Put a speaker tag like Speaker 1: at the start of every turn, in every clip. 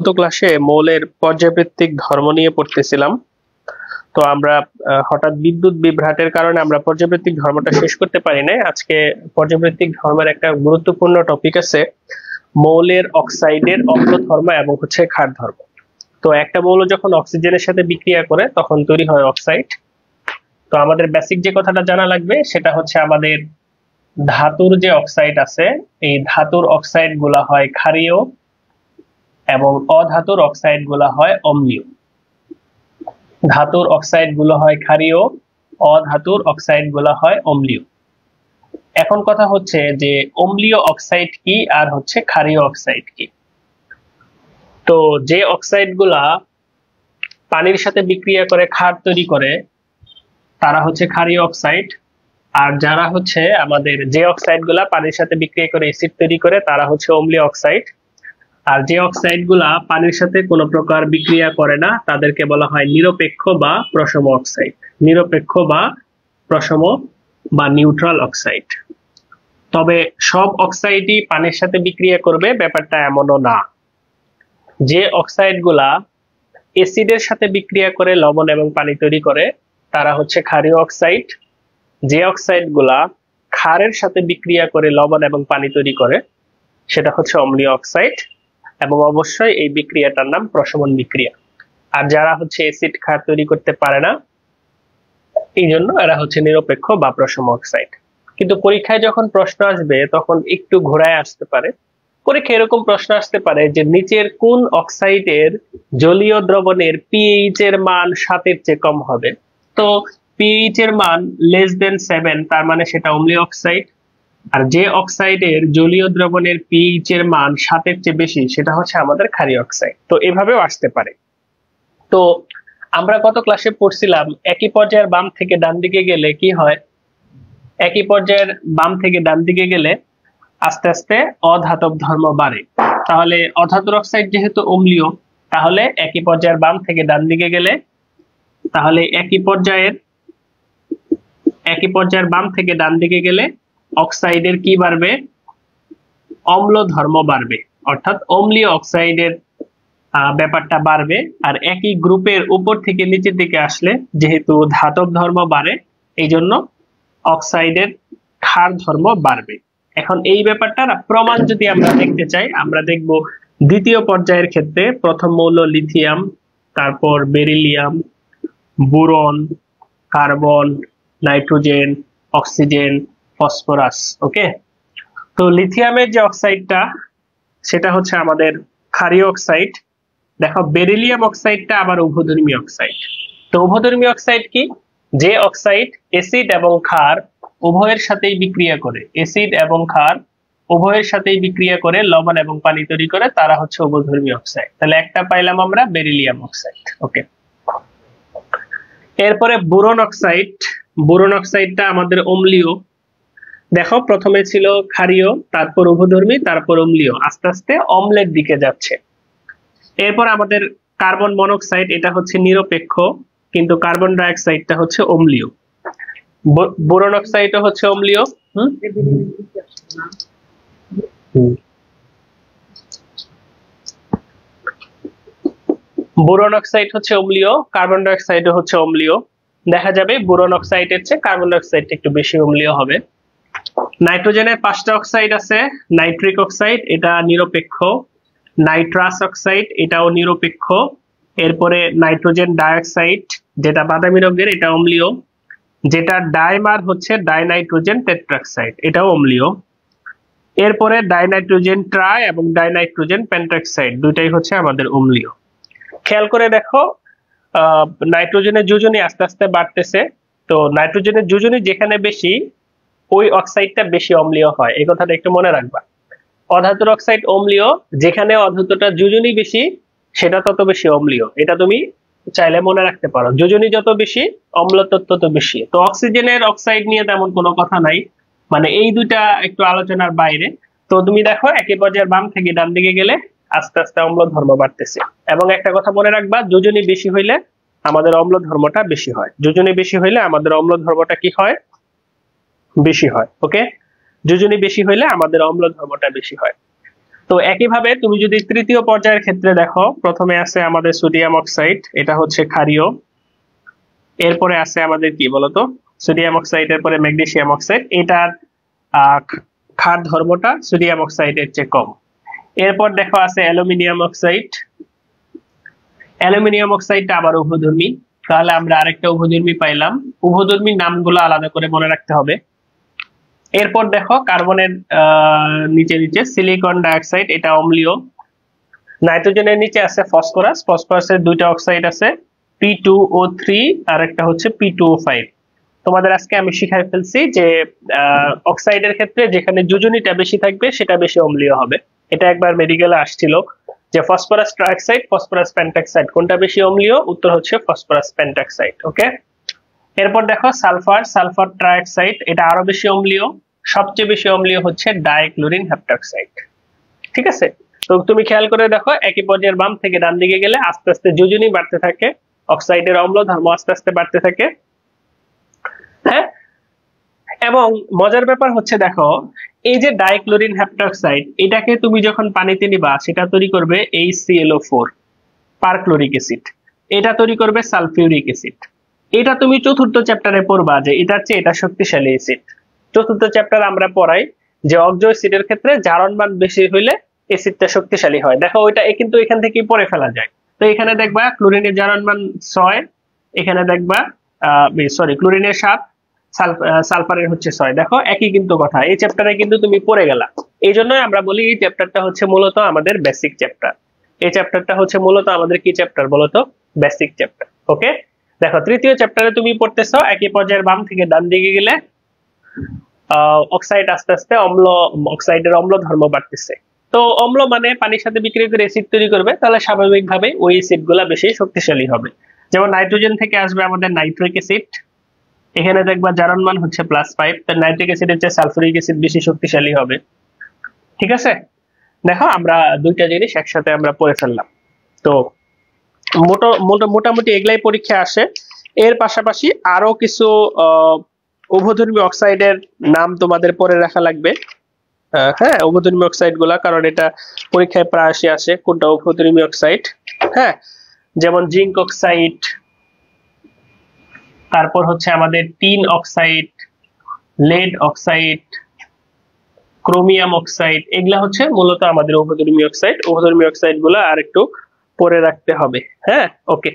Speaker 1: গত ক্লাসে মৌলের পর্যায়ভিত্তিক ধর্ম নিয়ে পড়তেছিলাম। তো আমরা হঠাৎ বিদ্যুৎ বিভ্রাটের কারণে আমরা পর্যায়ভিত্তিক ধর্মটা শেষ করতে পারি না। আজকে পর্যায়ভিত্তিক ধর্মের একটা গুরুত্বপূর্ণ টপিক আছে, মৌলের অক্সাইডের অম্ল ধর্ম এবং ক্ষার ধর্ম। তো একটা মৌল যখন অক্সিজেনের সাথে বিক্রিয়া করে তখন তৈরি হয় অক্সাইড। তো আমাদের বেসিক যে কথাটা জানা লাগবে সেটা হচ্ছে আমাদের ধাতুর যে অক্সাইড আছে, এই ধাতুর অক্সাইড গুলা হয় ক্ষারীয় এবং অধাতুর অক্সাইড গুলা হয় অম্লীয়। ধাতুর অক্সাইড গুলো হয় ক্ষারীয়, অধাতুর অক্সাইড গুলা হয় অম্লীয়। এখন কথা হচ্ছে যে অম্লীয় অক্সাইড কি আর ক্ষারীয় অক্সাইড কি। তো যে অক্সাইড গুলা পানির সাথে বিক্রিয়া করে ক্ষার তৈরি করে তারা ক্ষারীয় অক্সাইড, আর যারা আমাদের যে অক্সাইড গুলা পানির সাথে বিক্রিয়া করে অ্যাসিড তৈরি করে তারা অম্লীয় অক্সাইড। আর যে অক্সাইড গুলা পানির সাথে কোনো প্রকার বিক্রিয়া করে না তাদেরকে বলা হয় নিরপেক্ষ বা প্রশম অক্সাইড। নিরপেক্ষ বা প্রশম বা নিউট্রাল অক্সাইড। তবে সব অক্সাইডই পানির সাথে বিক্রিয়া করবে ব্যাপারটা এমনও না। যে অক্সাইড গুলা অ্যাসিডের সাথে বিক্রিয়া করে লবণ এবং পানি তৈরি করে তারা ক্ষারীয় অক্সাইড। যে অক্সাইড গুলা ক্ষারের সাথে বিক্রিয়া করে লবণ এবং পানি তৈরি করে সেটা অম্লীয় অক্সাইড, এবং অবশ্যই এই বিক্রিয়াটার নাম প্রশমন বিক্রিয়া। আর যারা অ্যাসিড ক্ষার তৈরি করতে পারে না এই জন্য এরা নিরপেক্ষ বা প্রশম অক্সাইড। কিন্তু পরীক্ষায় যখন প্রশ্ন আসবে তখন একটু ঘোরায় আসতে পারে। পরীক্ষায় এরকম প্রশ্ন আসতে পারে যে নিচের কোন অক্সাইডের জলীয় দ্রবণের পিএইচ এর মান 7 এর চেয়ে কম হবে। তো পিএইচ এর মান <7 তার মানে সেটা অম্লীয় অক্সাইড। আর যে অক্সাইডের জলীয় দ্রবণের পিএইচ এর মান 7 এর চেয়ে বেশি সেটা আমাদের ক্ষারীয় অক্সাইড। তো এভাবেও আসতে পারে। তো আমরা গত ক্লাসে পড়ছিলাম একই পর্যায়ের বাম থেকে ডান দিকে গেলে কি হয়। একই পর্যায়ের বাম থেকে ডান দিকে গেলে আস্তে আস্তে অধাতব ধর্ম বাড়ে। তাহলে অধাতুর অক্সাইড যেহেতু অম্লীয়, তাহলে একই পর্যায়ের বাম থেকে ডান দিকে গেলে তাহলে একই পর্যায়ের বাম থেকে ডান দিকে গেলে অক্সাইডের কি বাড়বে? অম্ল ধর্ম বাড়বে, অর্থাৎ অম্লীয় অক্সাইডের ব্যাপারটা বাড়বে। আর একই গ্রুপের উপর থেকে নিচের দিকে আসলে যেহেতু ধাতব ধর্ম বাড়ে এই জন্য অক্সাইডের ক্ষার ধর্ম বাড়বে। এখন এই ব্যাপারটার প্রমাণ যদি আমরা দেখতে চাই, আমরা দেখব দ্বিতীয় পর্যায়ের ক্ষেত্রে প্রথম মৌল লিথিয়াম, তারপর beryllium, boron, carbon, nitrogen, oxygen, phosphorus. Okay, তো লিথিয়ামের যে অক্সাইডটা সেটা আমাদের ক্ষারীয় অক্সাইড। দেখো বেরিলিয়াম অক্সাইডটা আবার উভধর্মী অক্সাইড। তো উভধর্মী অক্সাইড কি? যে অক্সাইড অ্যাসিড এবং ক্ষার উভয়ের সাথেই বিক্রিয়া করে, অ্যাসিড এবং ক্ষার উভয়ের সাথেই বিক্রিয়া করে লবণ এবং পানি তৈরি করে তারা উভধর্মী অক্সাইড। তাহলে একটা পাইলাম আমরা বেরিলিয়াম অক্সাইড। ওকে, এরপরে বোরন অক্সাইড। বোরন অক্সাইডটা আমাদের অম্লীয়। দেখো প্রথমে ছিল ক্ষারীয়, তারপর উভধর্মী, তারপর অম্লীয়, আস্তে আস্তে অম্লের দিকে যাচ্ছে। এরপর আমাদের কার্বন মনোক্সাইড, এটা নিরপেক্ষ, কিন্তু carbon die অক্সাইডটা অম্লীয়। Boron অক্সাইডও অম্লীয়। Boron oxide অম্লীয়, carbon die অক্সাইডও অম্লীয়। দেখা যাবে বোরন অক্সাইডের চেয়ে কার্বন ডাই অক্সাইডটা একটু বেশি অম্লীয় হবে। নাইট্রোজেনের 5টা অক্সাইড আছে। নাইট্রিক অক্সাইড, এটা নিরপেক্ষ। নাইট্রাস অক্সাইড, এটাও নিরপেক্ষ। এরপরে নাইট্রোজেন ডাইঅক্সাইড, যেটা বাদামি রঙের, এটা অম্লীয়। যেটা ডাইমার ডাইনাইট্রোজেন টেট্রাক্সাইড, এটাও অম্লীয়। এরপরে ডাইনাইট্রোজেন ট্রাই এবং ডাইনাইট্রোজেন পেন্টাক্সাইড, দুইটাই আমাদের অম্লীয়। খেয়াল করে দেখো নাইট্রোজেনের যোজনী আস্তে আস্তে বাড়তেছে। তো নাইট্রোজেনের যোজনী যেখানে বেশি ওই অক্সাইডটা বেশি অম্লীয় হয়, এই কথাটা একটু মনে রাখবা। অধাতুর অক্সাইড অম্লীয়, যেখানে অধাতুটা যোজনী বেশি সেটা তত বেশি অম্লীয়। এটা তুমি চাইলে মনে রাখতে পারো, যোজনী যত বেশি অম্লত্ব তত বেশি। তো অক্সিজেনের অক্সাইড নিয়ে তেমন কোনো কথা নাই, মানে এই দুইটা একটু আলোচনার বাইরে। তো তুমি দেখো একই পর্যায়ের বাম থেকে ডান দিকে গেলে আস্তে আস্তে অম্ল ধর্ম বাড়তেছে। এবং একটা কথা মনে রাখবা, যোজনী বেশি হইলে আমাদের অম্ল ধর্মটা বেশি হয়। যোজনী বেশি হইলে আমাদের অম্ল ধর্মটা কি হয়? বেশি হয়। ওকে, যোজনী বেশি হইলে আমাদের অম্ল ধর্মটা বেশি হয়। তো একইভাবে তুমি যদি তৃতীয় পর্যায়ের ক্ষেত্রে দেখো, প্রথমে আছে আমাদের সোডিয়াম অক্সাইড, এটা হচ্ছে ক্ষারীয়। এরপরে আছে আমাদের কি বলতো, সোডিয়াম অক্সাইড, এরপরে ম্যাগনেসিয়াম অক্সাইড। এটার ক্ষার ধর্মটা সোডিয়াম অক্সাইডের চেয়ে কম। এরপর দেখো আছে অ্যালুমিনিয়াম অক্সাইড। অ্যালুমিনিয়াম অক্সাইডটা আবার উভধর্মী, তাহলে আমরা আরেকটা উভধর্মী পাইলাম। উভধর্মীর নামগুলো আলাদা করে মনে রাখতে হবে। এরপর দেখো কার্বনের নিচে নিচে সিলিকন ডাইঅক্সাইড, এটা অম্লীয়। নাইট্রোজেনের নিচে আছে ফসফরাস, ফসফরাসের দুইটা অক্সাইড আছে, P2O3 আর একটা হচ্ছে P2O5। তোমাদের আজকে আমি শিখাই ফেলছি যে অক্সাইডের ক্ষেত্রে যেখানে যোজনীটা বেশি থাকবে সেটা বেশি অম্লীয় হবে। এটা একবার মেডিকেলে আসছিল যে ফসফরাস ট্রাইঅক্সাইড, ফসফরাস পেন্টক্সাইড কোনটা বেশি অম্লীয়, উত্তর হচ্ছে ফসফরাস পেন্টক্সাইড। ওকে, এরপর দেখো সালফার, সালফার ট্রাইঅক্সাইড, এটা আরো বেশি অম্লীয়। সবচেয়ে বেশি অম্লীয় হচ্ছে ডাইক্লোরিন হেপ্টাক্সাইড। ঠিক আছে, তো তুমি খেয়াল করে দেখো একই পর্যায়ের বাম থেকে ডান দিকে গেলে আস্তে আস্তে যোজনী বাড়তে থাকে, অক্সাইডের অম্ল ধর্ম আস্তে আস্তে বাড়তে থাকে। হ্যাঁ, এবং মজার ব্যাপার হচ্ছে দেখো, এই যে ডাইক্লোরিন হেপ্টাক্সাইড, এটাকে তুমি যখন পানিতে নিবা সেটা তৈরি করবে HClO4 পারক্লোরিক অ্যাসিড, এটা তৈরি করবে সালফিউরিক অ্যাসিড। এটা তুমি চতুর্থ চ্যাপ্টারে পড়বা যে এটার চেয়ে এটা শক্তিশালী অ্যাসিড। চতুর্থ চ্যাপ্টার আমরা পড়াই যে অক্সো অ্যাসিডের ক্ষেত্রে জারণ মান বেশি হইলে অ্যাসিডটা শক্তিশালী হয়। দেখো ওইটা কিন্তু এখান থেকেই পড়ে ফেলা যায়। তো এখানে দেখবা ক্লোরিনের জারণ মান 6, এখানে দেখবা সরি ক্লোরিনের 7, সালফারের হচ্ছে 6। দেখো একই কিন্তু কথা, এই চ্যাপ্টারে কিন্তু তুমি পড়ে গেলা। এই জন্যই আমরা বলি এই চ্যাপ্টারটা হচ্ছে মূলত আমাদের বেসিক চ্যাপ্টার। এই চ্যাপ্টারটা হচ্ছে মূলত আমাদের কি চ্যাপ্টার বলতো, বেসিক চ্যাপ্টার। ওকে, দেখো তৃতীয় চ্যাপ্টারে তুমি পড়তেছো একই পর্যায়ের বাম থেকে ডান দিকে গেলে অক্সাইড আস্তে আস্তে অম্ল, অক্সাইডের অম্ল ধর্ম বাড়তেছে। তো অম্ল মানে পানির সাথে বিক্রিয়া করে অ্যাসিড তৈরি করবে, তাহলে স্বাভাবিকভাবে ওই অ্যাসিড গুলা বেশি শক্তিশালী হবে। যেমন নাইট্রোজেন থেকে আসবে আমাদের নাইট্রিক অ্যাসিড, এখানে দেখবা জারণ মান হচ্ছে +5, তার নাইট্রিক অ্যাসিডের চেয়ে সালফিউরিক অ্যাসিড বেশি শক্তিশালী হবে। ঠিক আছে, দেখো আমরা দুইটা জিনিস একসাথে আমরা পড়ে ফেললাম। তো মোটামুটি এগুলাই পরীক্ষা আসে। এর পাশাপাশি আরো কিছু উভধর্মী অক্সাইডের নাম তোমাদের পড়ে রাখা লাগবে। হ্যাঁ, উভধর্মী অক্সাইড গুলা, কারণ এটা পরীক্ষায় প্রায়শই আসে কোনটা উভধর্মী অক্সাইড। হ্যাঁ, যেমন জিঙ্ক অক্সাইড, তারপর হচ্ছে আমাদের tin oxide, lead oxide, chromium oxide, এগুলা হচ্ছে মূলত আমাদের উভধর্মী অক্সাইড। উভধর্মী অক্সাইড গুলা আর একটু পরে রাখতে হবে। হ্যাঁ, ওকে।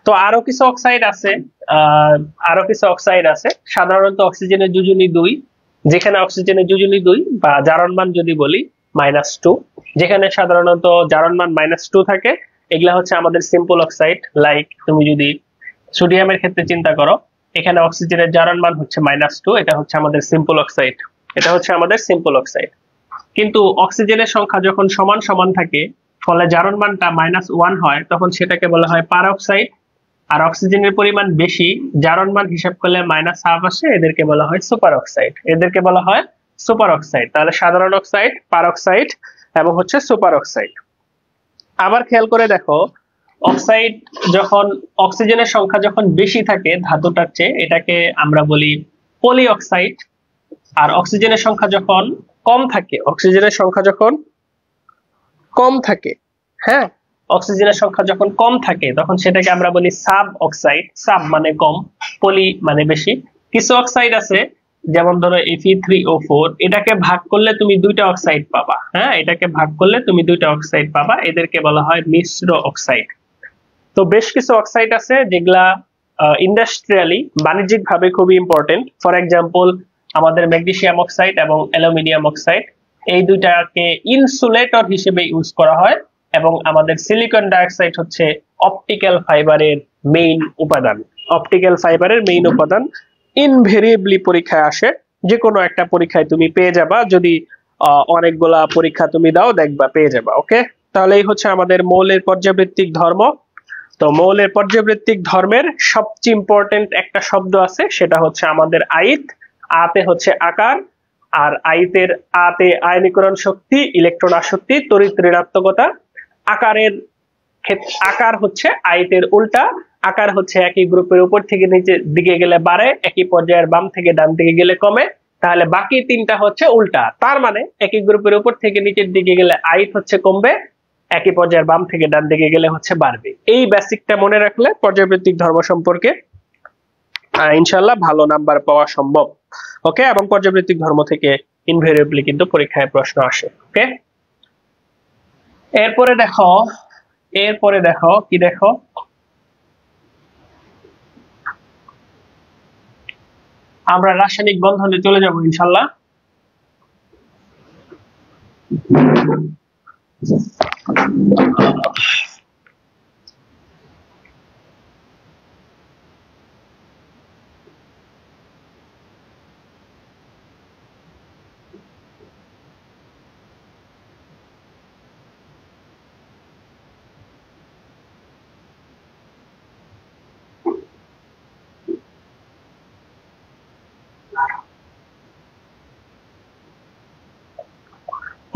Speaker 1: তো আরো কিছু অক্সাইড আছে, সাধারণত অক্সিজেনের যোজনী 2, যেখানে অক্সিজেনের যোজনী 2 বা জারণ মান যদি বলি -2, যেখানে সাধারণত জারণ মান -2 থাকে, এগুলা হচ্ছে আমাদের সিম্পল অক্সাইড। লাইক তুমি যদি সোডিয়ামের ক্ষেত্রে চিন্তা করো, এখানে অক্সিজেনের জারণ মান হচ্ছে -2, এটা হচ্ছে আমাদের সিম্পল অক্সাইড, এটা হচ্ছে আমাদের সিম্পল অক্সাইড। কিন্তু অক্সিজেনের সংখ্যা যখন সমান সমান থাকে, ফলে জারণ মানটা -1 হয়, তখন সেটাকে বলা হয় পারঅক্সাইড। আর অক্সিজেনের পরিমাণ বেশি, জারণ মান হিসাব করলে -1/2 আসে, এদেরকে বলা হয় সুপার অক্সাইড, এদেরকে বলা হয় সুপার অক্সাইড। তাহলে সাধারণ অক্সাইড, পারঅক্সাইড এবং হচ্ছে সুপার অক্সাইড। আবার খেয়াল করে দেখো, অক্সাইড যখন অক্সিজেনের সংখ্যা যখন বেশি থাকে ধাতুটার চেয়ে, এটাকে আমরা বলি পলি অক্সাইড। আর অক্সিজেনের সংখ্যা যখন কম থাকে, অক্সিজেনের সংখ্যা যখন কম থাকে, হ্যাঁ, অক্সিজেনের সংখ্যা যখন কম থাকে তখন সেটাকে আমরা বলি সাব অক্সাইড। সাব মানে কম, পলি মানে বেশি। কিছু অক্সাইড আছে যেমন ধরো Fe3O4, এটাকে ভাগ করলে তুমি দুইটা অক্সাইড পাবা। হ্যাঁ, এটাকে ভাগ করলে তুমি দুইটা অক্সাইড পাবা, এদেরকে বলা হয় মিশ্র অক্সাইড। তো বেশ কিছু অক্সাইড আছে যেগুলা ইন্ডাস্ট্রিয়ালি, বাণিজ্যিক ভাবে খুবই ইম্পর্টেন্ট। ফর এক্সাম্পল আমাদের ম্যাগনেসিয়াম অক্সাইড এবং অ্যালুমিনিয়াম অক্সাইড, এই দুইটাকে ইনসুলেটর হিসেবে ইউজ করা হয়। এবং আমাদের সিলিকন ডাইঅক্সাইড হচ্ছে অপটিক্যাল ফাইবারের মেইন উপাদান। অপটিক্যাল ফাইবারের মেইন উপাদান ইনভেরিয়েবলি পরীক্ষায় আসে, যে কোনো একটা পরীক্ষায় তুমি পেয়ে যাবা, যদি অনেকগুলা পরীক্ষা তুমি দাও দেখবা পেয়ে যাবা। ওকে, তাহলে এই হচ্ছে আমাদের মৌলের পর্যাবৃত্তিক ধর্ম। তো মৌলের পর্যাবৃত্তিক ধর্মের সবচেয়ে ইম্পর্টেন্ট একটা শব্দ আছে, সেটা হচ্ছে আমাদের আয়িত। আতে হচ্ছে আকার, আর আয়িতের আতে আয়নীকরণ শক্তি, ইলেকট্রন আসক্তি, তড়িৎ ঋণাত্মকতা। আকারের আকার হচ্ছে আয়িতের উল্টা। আকার হচ্ছে একই গ্রুপের উপর থেকে নিচে দিকে গেলে বাড়ে, একই পর্যায়ের বাম থেকে ডান দিকে গেলে কমে। তাহলে বাকি তিনটা হচ্ছে উল্টা। তার মানে একই গ্রুপের উপর থেকে নিচের দিকে গেলে আইট হচ্ছে কমবে, একই পর্যায়ের বাম থেকে ডান দিকে গেলে হচ্ছে বাড়বে। এই বেসিকটা মনে রাখলে পর্যায়ভিত্তিক ধর্ম সম্পর্কে ইনশাআল্লাহ ভালো নাম্বার পাওয়া সম্ভব। ওকে, এবং পর্যায়ভিত্তিক ধর্ম থেকে ইনভেরিয়েবলি কিন্তু পরীক্ষায় প্রশ্ন আসে। ওকে, এরপরে দেখো কি দেখো, আমরা রাসায়নিক বন্ধনে চলে যাব ইনশাআল্লাহ।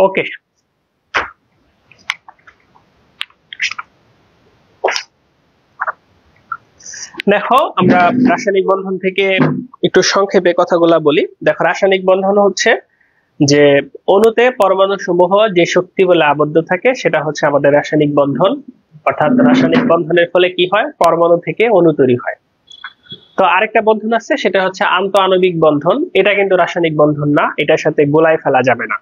Speaker 1: ওকে, দেখো আমরা রাসায়নিক বন্ধন থেকে একটু সংক্ষেপে কথাগুলা বলি। দেখো, রাসায়নিক বন্ধন হচ্ছে যে অণুতে পরমাণু সমূহ যে শক্তি বলে আবদ্ধ থাকে সেটা হচ্ছে আমাদের রাসায়নিক বন্ধন। অর্থাৎ রাসায়নিক বন্ধনের ফলে কি হয়, পরমাণু থেকে অণু তৈরি হয়। তো আরেকটা বন্ধন আছে, সেটা হচ্ছে আন্তঃআণবিক বন্ধন। এটা কিন্তু রাসায়নিক বন্ধন না, এটার সাথে গোলায় ফেলা যাবে না।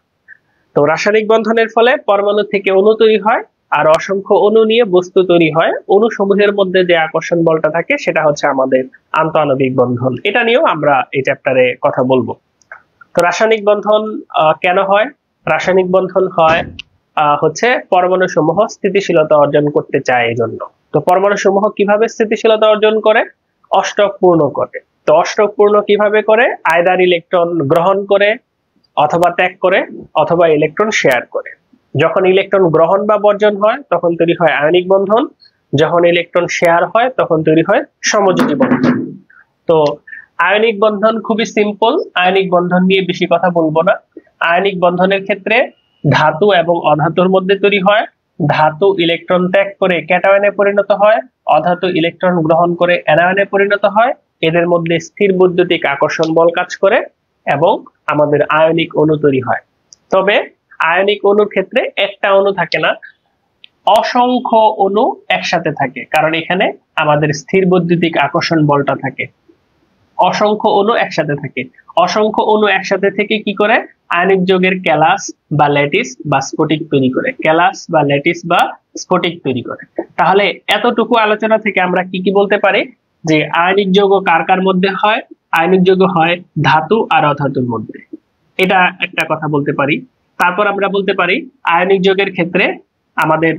Speaker 1: তো রাসায়নিক বন্ধনের ফলে পরমাণু থেকে অণু তৈরি হয়, আর অসংখ্য অণু নিয়ে বস্তু তৈরি হয়। অণু সমূহের মধ্যে যে আকর্ষণ বলটা থাকে সেটা হচ্ছে আমাদের আন্তঃআণবিক বন্ধন। এটা নিয়েও আমরা এই চ্যাপ্টারে কথা বলবো। তো রাসায়নিক বন্ধন কেন হয়? রাসায়নিক বন্ধন হয় হচ্ছে পরমাণু সমূহ স্থিতিশীলতা অর্জন করতে চায় এই জন্য। তো পরমাণু সমূহ কিভাবে স্থিতিশীলতা অর্জন করে? অষ্টক পূর্ণ করে। তো অষ্টক পূর্ণ কিভাবে করে? আয়দার ইলেকট্রন গ্রহণ করে, অথবা ত্যাগ করে, অথবা ইলেকট্রন শেয়ার করে। যখন ইলেকট্রন গ্রহণ বা বর্জন হয় তখন তৈরি হয় আয়নিক বন্ধন, যখন ইলেকট্রন শেয়ার হয় তখন তৈরি হয় সমযোজী বন্ধন। তো আয়নিক বন্ধন খুবই সিম্পল, আয়নিক বন্ধন নিয়ে বেশি কথা বলবো না। আয়নিক বন্ধনের ক্ষেত্রে ধাতু এবং অধাতুর মধ্যে তৈরি হয়। ধাতু ইলেকট্রন ত্যাগ করে ক্যাটায়নে পরিণত হয়, অধাতু ইলেকট্রন গ্রহণ করে অ্যানায়নে পরিণত হয়। এদের মধ্যে স্থির বৈদ্যুতিক আকর্ষণ বল কাজ করে এবং আমাদের আয়নিক অণু তৈরি হয়। তবে আয়নিক অণুর ক্ষেত্রে একটা অণু থাকে না, অসংখ্য অণু একসাথে থাকে, কারণ এখানে আমাদের স্থির বৈদ্যুতিক আকর্ষণ বলটা থাকে। অসংখ্য অণু একসাথে থাকে। অসংখ্য অণু একসাথে থেকে কি করে? আয়নিক যৌগের ক্যালাস বা ল্যাটিস বা স্ফটিক তৈরি করে। ক্যালাস বা ল্যাটিস বা স্ফটিক তৈরি করে। তাহলে এতটুকু আলোচনা থেকে আমরা কি কি বলতে পারি? যে আয়নিক যৌগ কার কার মধ্যে হয়? আয়নিক যৌগ হয় ধাতু আর অধাতুর মধ্যে। এটা একটা কথা বলতে পারি। তারপর আমরা বলতে পারি আয়নিক যৌগের ক্ষেত্রে আমাদের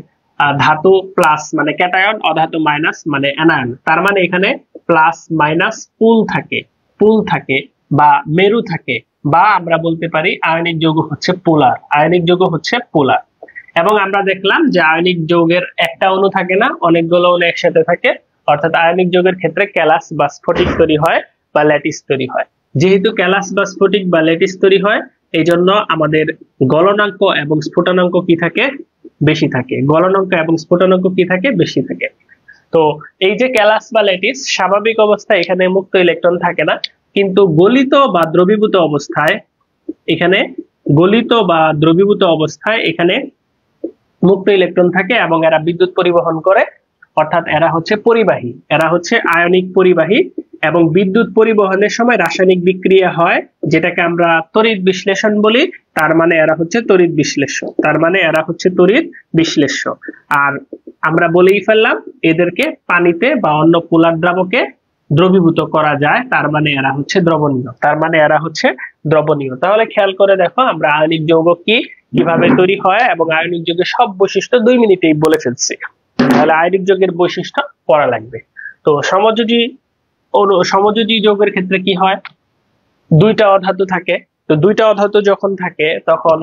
Speaker 1: ধাতু প্লাস মানে ক্যাটায়ন, অধাতু মাইনাস মানে অ্যানায়ন। তার মানে এখানে প্লাস মাইনাস পুল থাকে বা মেরু থাকে, বা আমরা বলতে পারি আয়নিক যৌগ হচ্ছে পোলার। আয়নিক যৌগ হচ্ছে পোলার। এবং আমরা দেখলাম যে আয়নিক যৌগের একটা অণু থাকে না, অনেকগুলো অণু একসাথে থাকে। অর্থাৎ আয়নিক যৌগের ক্ষেত্রে ক্যালাস বা স্ফটিক তৈরি হয় বা ল্যাটিস তৈরি হয়। যেহেতু ক্যালাস বা স্ফটিক বা ল্যাটিস তৈরি হয়, এই জন্য আমাদের গলনাঙ্ক এবং স্ফুটনাঙ্ক কি থাকে? বেশি থাকে। গলনাঙ্ক এবং স্ফুটনাঙ্ক কি থাকে? বেশি থাকে। তো এই যে ক্যালাস বা ল্যাটিস, স্বাভাবিক অবস্থায় এখানে মুক্ত ইলেকট্রন থাকে না, কিন্তু গলিত বা দ্রবীভূত অবস্থায় এখানে মুক্ত ইলেকট্রন থাকে এবং এরা বিদ্যুৎ পরিবহন করে। অর্থাৎ এরা হচ্ছে পরিবাহী, এরা হচ্ছে আয়নিক পরিবাহী। এবং বিদ্যুৎ পরিবহনের সময় রাসায়নিক বিক্রিয়া হয়, যেটাকে আমরা তড়িৎ বিশ্লেষণ বলি। তার মানে এরা হচ্ছে তড়িৎ বিশ্লেষ্য। আর আমরা বলেই ফেললাম এদেরকে পানিতে বা অন্য পোলার দ্রাবকে দ্রবীভূত করা যায়, তার মানে এরা হচ্ছে দ্রবণীয়। তাহলে খেয়াল করে দেখো আমরা আয়নিক যৌগ কিভাবে তৈরি হয় এবং আয়নিক যৌগের সব বৈশিষ্ট্য 2 মিনিটেই বলে ফেলছি। তাহলে আয়নিক যৌগের বৈশিষ্ট্য পড়া লাগবে। তো সমযোজী যৌগের ক্ষেত্রে কি হয়? দুইটা অধাতু থাকে। তো দুইটা অধাতু যখন থাকে তখন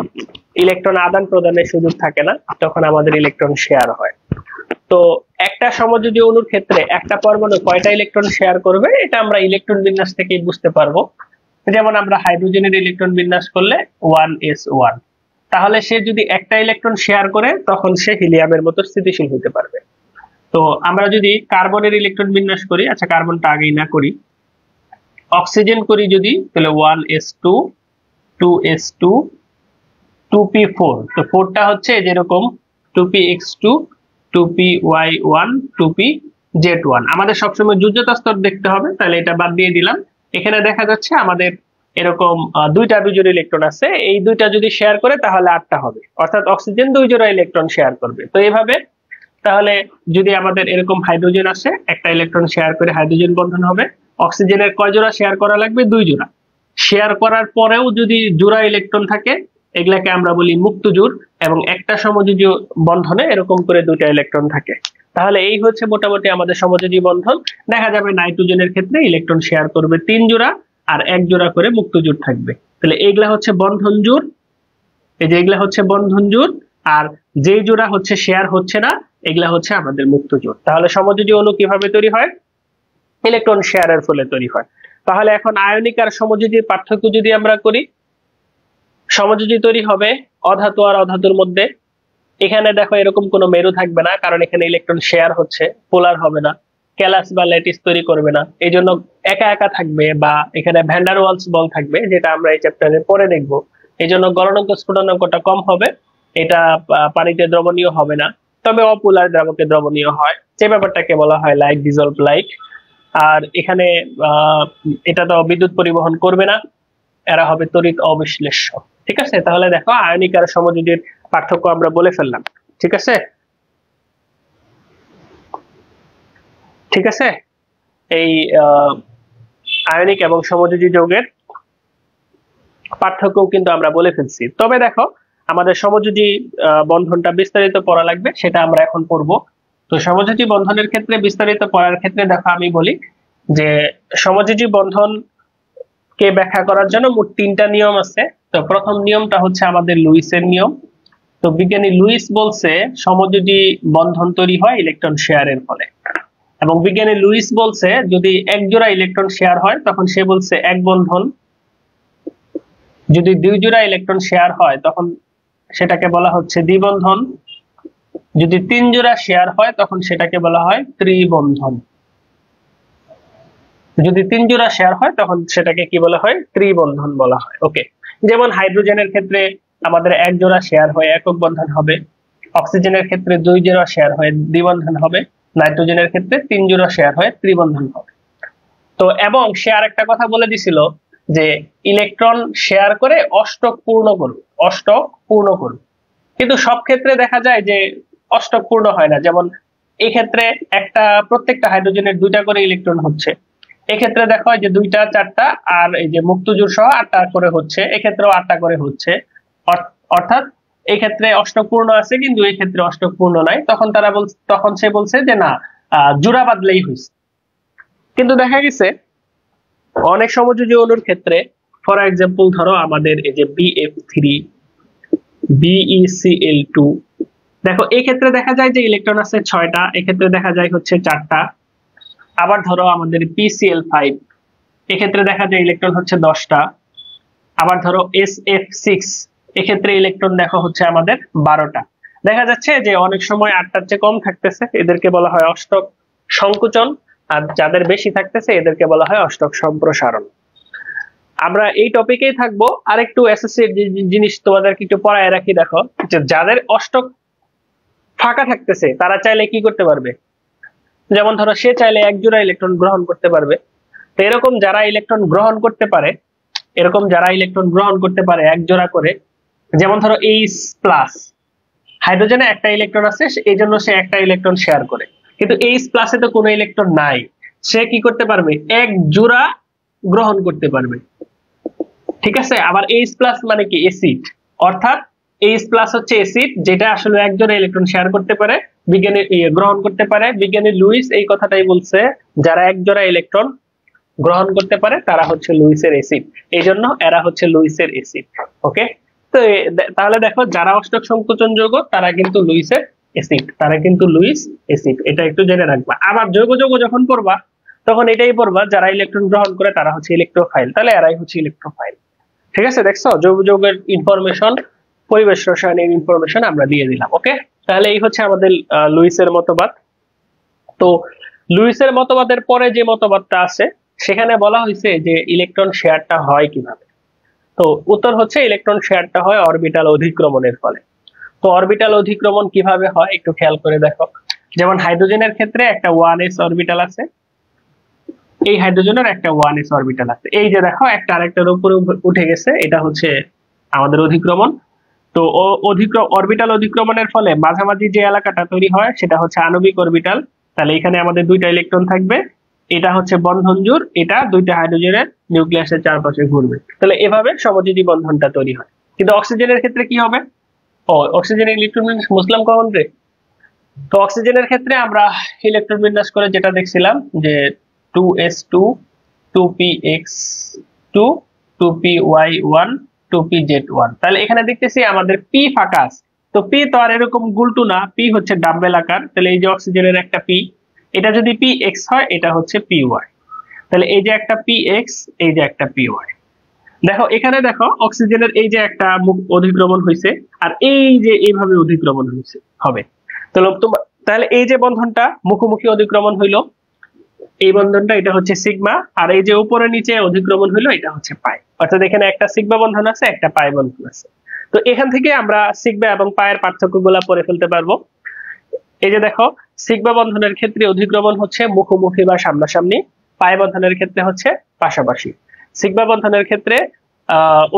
Speaker 1: ইলেকট্রন আদান প্রদানের সুযোগ থাকে না, তখন আমাদের ইলেকট্রন শেয়ার হয়। তো একটা সমযোজী অণুর ক্ষেত্রে একটা পরমাণু কয়টা ইলেকট্রন শেয়ার করবে এটা আমরা ইলেকট্রন বিন্যাস থেকেই বুঝতে পারবো। যেমন আমরা হাইড্রোজেনের ইলেকট্রন বিন্যাস করলে 1s1, তাহলে সে যদি একটা ইলেকট্রন শেয়ার করে তখন সে হিলিয়ামের মতো স্থিতিশীল হতে পারবে। তো আমরা যদি কার্বনের ইলেকট্রন বিন্যাস করি, আচ্ছা কার্বনটা আগেই না করি, অক্সিজেন করি যদি তাহলে 1s2 2s2 2p4, তো 4টা হচ্ছে যেরকম 2px2 2py1 2pz1। আমাদের সবসময় যোজ্যতা স্তর দেখতে হবে, তাহলে এটা বাদ দিয়ে দিলাম। এখানে দেখা যাচ্ছে আমাদের এরকম দুইটা বিজোড় ইলেকট্রন আছে, এই দুইটা যদি শেয়ার করে তাহলে 8টা হবে, অর্থাৎ অক্সিজেন 2 জোড়া ইলেকট্রন শেয়ার করবে। তো এইভাবে তাহলে যদি আমাদের এরকম হাইড্রোজেন আসে, একটা ইলেকট্রন শেয়ার করে হাইড্রোজেন বন্ধন হবে। অক্সিজেনের কয় জোড়া শেয়ার করা লাগবে? 2 জোড়া। শেয়ার করার পরেও যদি জোড়া ইলেকট্রন থাকে এগুলাকে আমরা বলি মুক্ত জোড়, এবং একটা সমযোজী বন্ধনে এরকম করে 2টা ইলেকট্রন থাকে। তাহলে এই হচ্ছে মোটামুটি আমাদের সমযোজী বন্ধন। দেখা যাবে নাইট্রোজেনের ক্ষেত্রে ইলেকট্রন শেয়ার করবে 3 জোড়া আর 1 জোড়া করে মুক্ত জোড় থাকবে। তাহলে এইগুলা হচ্ছে বন্ধন জোড়, এই যে এগুলা হচ্ছে বন্ধন জোড়, আর যেই জোড়া হচ্ছে শেয়ার হচ্ছে না এগুলা হচ্ছে আমাদের মুক্ত জোড়। তাহলে সমযোজী অণু কিভাবে তৈরি হয়? ইলেকট্রন শেয়ারের ফলে তৈরি হয়। তাহলে এখন আয়নিক আর সমযোজীর পার্থক্য যদি আমরা করি, সমযোজী তৈরি হবে অধাতু আর অধাতুর মধ্যে। এখানে দেখো এরকম কোনো মেরু থাকবে না, কারণ এখানে ইলেকট্রন শেয়ার হচ্ছে, পোলার হবে না, ক্যালাস বা ল্যাটিস তৈরি করবে না, এই জন্য একা একা থাকবে, বা এখানে ভ্যান্ডার ওয়ালস বল থাকবে, যেটা আমরা এই চ্যাপ্টারে পরে দেখবো। এই জন্য গলনাঙ্ক স্ফুটনাঙ্কটা কম হবে, এটা পানিতে দ্রবণীয় হবে না, তবে অপোলার দ্রাবকে দ্রবণীয় হয়, যে ব্যাপারটাকে বলা হয় লাইক ডিজলভ লাইক। আর এখানে এটা তো বিদ্যুৎ পরিবহন করবে না, এরা হবে তড়িৎ অবিশ্লেষ্য। ঠিক আছে, তাহলে দেখো আয়নিক আর সমযোজীর পার্থক্য আমরা বলে ফেললাম। ঠিক আছে, ঠিক আছে, এই আয়নিক এবং সমযোজী যৌগের পার্থক্য কিন্তু আমরা বলে ফেলছি। তবে দেখো আমাদের সমযোজী বন্ধনটা বিস্তারিত পড়া লাগবে, সেটা আমরা এখন পড়বো। তো সমযোজী বন্ধনের ক্ষেত্রে বিস্তারিত পড়ার ক্ষেত্রে দেখো আমি বলি যে সমযোজী বন্ধন কে ব্যাখ্যা করার জন্য মোট 3টা নিয়ম আছে। তো প্রথম নিয়মটা হচ্ছে আমাদের লুইসের নিয়ম। তো বিজ্ঞানী লুইস বলছে সমযোজী বন্ধন তৈরি হয় ইলেকট্রন শেয়ারের ফলে, এবং বিজ্ঞানী লুইস বলছে যদি এক জোড়া ইলেকট্রন শেয়ার হয় তখন সে বলছে এক বন্ধন, যদি 2 জোড়া ইলেকট্রন শেয়ার হয় তখন সেটাকে বলা হচ্ছে দ্বিবন্ধন, যদি 3 জোড়া শেয়ার হয় তখন সেটাকে বলা হয় ত্রিবন্ধন, যদি 3 জোড়া শেয়ার হয় তখন সেটাকে কি বলা হয়? ত্রিবন্ধন বলা হয়। ওকে, যেমন হাইড্রোজেনের ক্ষেত্রে আমাদের 1 জোড়া শেয়ার হয়ে একক বন্ধন হবে, অক্সিজেনের ক্ষেত্রে 2 জোড়া শেয়ার হয়ে দ্বিবন্ধন হবে, নাইট্রোজেনের ক্ষেত্রে 3 জোড়া শেয়ার হয়ে ত্রিবন্ধন হবে। তো এবং সে আরেকটা কথা বলে দিছিল যে ইলেকট্রন শেয়ার করে অষ্টক পূর্ণ করবে, অষ্টক পূর্ণ করবে, কিন্তু সব ক্ষেত্রে দেখা যায় যে অষ্টক পূর্ণ হয় না। যেমন এই ক্ষেত্রে প্রত্যেকটা হাইড্রোজেনের 2টা করে ইলেকট্রন হচ্ছে, এক্ষেত্রে দেখো যে 2টা 4টা আর এই যে মুক্ত জোড় সহ 8টা করে হচ্ছে, এক্ষেত্রেও 8টা করে হচ্ছে, অর্থাৎ এই ক্ষেত্রে অষ্টক পূর্ণ আছে কিন্তু এই ক্ষেত্রে অষ্টক পূর্ণ নাই। তখন সে বলছে যে না, জোড়া বাদলেই হয়েছে। কিন্তু দেখা গেছে অনেক সমযোজী অণুর ক্ষেত্রে, ফর এক্সাম্পল ধরো আমাদের এই যে BF3 BeCl2, দেখো এই ক্ষেত্রে দেখা যায় যে ইলেকট্রন আছে 6টা, এক্ষেত্রে দেখা যায় হচ্ছে 4টা। আবার ধরো আমাদের PCl5, এক্ষেত্রে দেখা যায় ইলেকট্রন হচ্ছে 10টা। আবার ধরো SF6, এক্ষেত্রে ইলেকট্রন দেখো হচ্ছে আমাদের 12টা। দেখা যাচ্ছে যে অনেক সময় 8টার চেয়ে কম থাকতেছে, এদেরকে বলা হয় অষ্টক সংকুচন, আর যাদের বেশি থাকতেছে এদেরকে বলা হয় অষ্টক সম্প্রসারণ। আমরা এই টপিকেই থাকবো। আরেকটু অ্যাসোসিয়েট জিনিস তোমাদেরকে একটু পড়ায় রাখি। দেখো যে যাদের অষ্টক ফাঁকা থাকতেছে তারা চাইলে কি করতে পারবে, যেমন ধরো সে চাইলে 1 জোড়া ইলেকট্রন গ্রহণ করতে পারবে। তো এরকম যারা ইলেকট্রন গ্রহণ করতে পারে, 1 জোড়া করে, যেমন ধরো H+, হাইড্রোজেনে একটা ইলেকট্রন আছে, এই জন্য সে একটা ইলেকট্রন শেয়ার করে, কিন্তু H+ তো কোনো ইলেকট্রন নাই, সে কি করতে পারবে? 1 জোড়া গ্রহণ করতে পারবে। ঠিক আছে, আবার H+ মানে কি? অ্যাসিড, অর্থাৎ H+ হচ্ছে অ্যাসিড, যেটা আসলে 1 জোড়া ইলেকট্রন শেয়ার করতে পারে, বিজ্ঞানী গ্রহণ করতে পারে। বিজ্ঞানী লুইস এই কথাটাই বলছে, যারা 1 জোড়া ইলেকট্রন গ্রহণ করতে পারে তারা হচ্ছে লুইসের অ্যাসিড, এই জন্য এরা হচ্ছে লুইসের অ্যাসিড। ওকে, তো তাহলে দেখো যারা অষ্টক সংকোচন যৌগ তারা কিন্তু লুইসের অ্যাসিড, এটা একটু জেনে রাখবা। আবার জৈব যৌগ যখন পড়বা তখন এটাই পড়বা, যারা ইলেকট্রন গ্রহণ করে তারা হচ্ছে ইলেকট্রোফাইল, তাহলে এরাই হচ্ছে ইলেকট্রোফাইল। ঠিক আছে, দেখছো জৈব যৌগের ইনফরমেশন, পরিবেশ রসায়নের ইনফরমেশন আমরা দিয়ে দিলাম। ওকে, তাহলে এই হচ্ছে আমাদের লুইসের মতবাদ। তো লুইসের মতবাদের পরে যে মতবাদটা আছে সেখানে বলা হয়েছে যে ইলেকট্রন শেয়ারটা হয় কিভাবে। তো উত্তর হচ্ছে ইলেকট্রন শেয়ারটা হয় অরবিটাল অধিক্রমণের ফলে। তো অরবিটাল অধিক্রমণ কিভাবে হয় একটু খেয়াল করে দেখো। যেমন হাইড্রোজেনের ক্ষেত্রে একটা 1s অরবিটাল আছে, এই হাইড্রোজেনের একটা 1s অরবিটাল আছে, এই যে দেখো একটা আরেকটার উপরে উঠে গেছে, এটা হচ্ছে আমাদের অধিক্রমণ। তো অরবিটাল অধিক্রমণের ফলে মাঝামাঝি যে এলাকাটা তৈরি হয় সেটা হচ্ছে আণবিক অরবিটাল। তাহলে এখানে আমাদের দুইটা ইলেকট্রন থাকবে, এটা হচ্ছে বন্ধন জোড়, এটা দুইটা হাইড্রোজেনের নিউক্লিয়াসের চারপাশে ঘুরবে। তাহলে এভাবে সমযোজী বন্ধনটা তৈরি হয়। কিন্তু অক্সিজেনের ক্ষেত্রে কি হবে? ও, অক্সিজেনের ইলেকট্রন বিন্যাস মুসলাম কখন রে? তো অক্সিজেনের ক্ষেত্রে আমরা ইলেকট্রন বিন্যাস করে যেটা দেখছিলাম যে 2s2 2px2 2py1 2pz1। তাহলে এখানে দেখতেছি আমাদের p ফাঁকা আছে। তো p তো আর এরকম গুলটু না, p হচ্ছে ডাম্বেল আকার। তাহলে এই যে অক্সিজেনের একটা p, এটা যদি px হয় এটা হচ্ছে py। তাহলে এই যে একটা px, এই যে একটা py। দেখো এখানে দেখো অক্সিজেনের এই যে একটা মুখ অধিক্রমণ হয়েছে, আর এই যে এইভাবে অধিক্রমণ হয়েছে হবে। তাহলে এই যে বন্ধনটা মুখোমুখি অধিক্রমণ হইলো, এই বন্ধনটা এটা হচ্ছে সিগমা, আর এই যে উপরে নিচে অধিক্রমণ হইলো এটা হচ্ছে পাই। অর্থাৎ এখানে একটা সিগমা বন্ধন আছে, একটা পাই বন্ধন আছে। তো এখান থেকে আমরা সিগমা এবং পায়ের পার্থক্যগুলো পড়ে ফেলতে পারবো। এই যে দেখো, সিগমা বন্ধনের ক্ষেত্রে অধিক্রমণ হচ্ছে মুখোমুখি বা সামনাসামনি, পাই বন্ধনের ক্ষেত্রে হচ্ছে পাশাপাশি। সিগমা বন্ধনের ক্ষেত্রে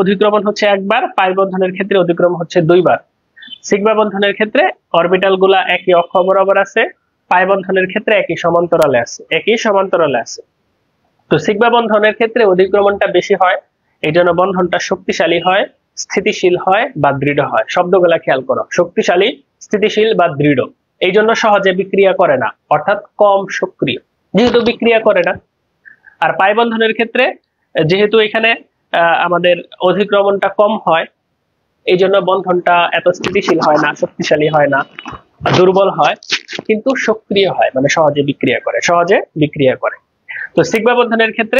Speaker 1: অধিক্রমণ হচ্ছে একবার, পাই বন্ধনের ক্ষেত্রে অধিক্রমণ হচ্ছে দুইবার। সিগমা বন্ধনের ক্ষেত্রে অরবিটাল গুলা একই অক্ষ বরাবর আছে, পাই বন্ধনের ক্ষেত্রে একই সমান্তরালে আছে। তো সিগমা বন্ধনের ক্ষেত্রে অধিক্রমণটা বেশি হয়, এই জন্য বন্ধনটা শক্তিশালী হয়, স্থিতিশীল হয় বা দৃঢ় হয়। শব্দগুলা খেয়াল করো, শক্তিশালী, স্থিতিশীল বা দৃঢ়। এই জন্য সহজে বিক্রিয়া করে না, অর্থাৎ কম সক্রিয়, যেহেতু বিক্রিয়া করে না। আর পাই বন্ধনের ক্ষেত্রে যেহেতু এখানে আমাদের অধিক্রমণটা কম হয়, এই জন্য বন্ধনটা এত স্থিতিশীল হয় না, শক্তিশালী হয় না, দুর্বল হয়, কিন্তু সক্রিয় হয়, মানে সহজে বিক্রিয়া করে। তো সিগমা বন্ধনের ক্ষেত্রে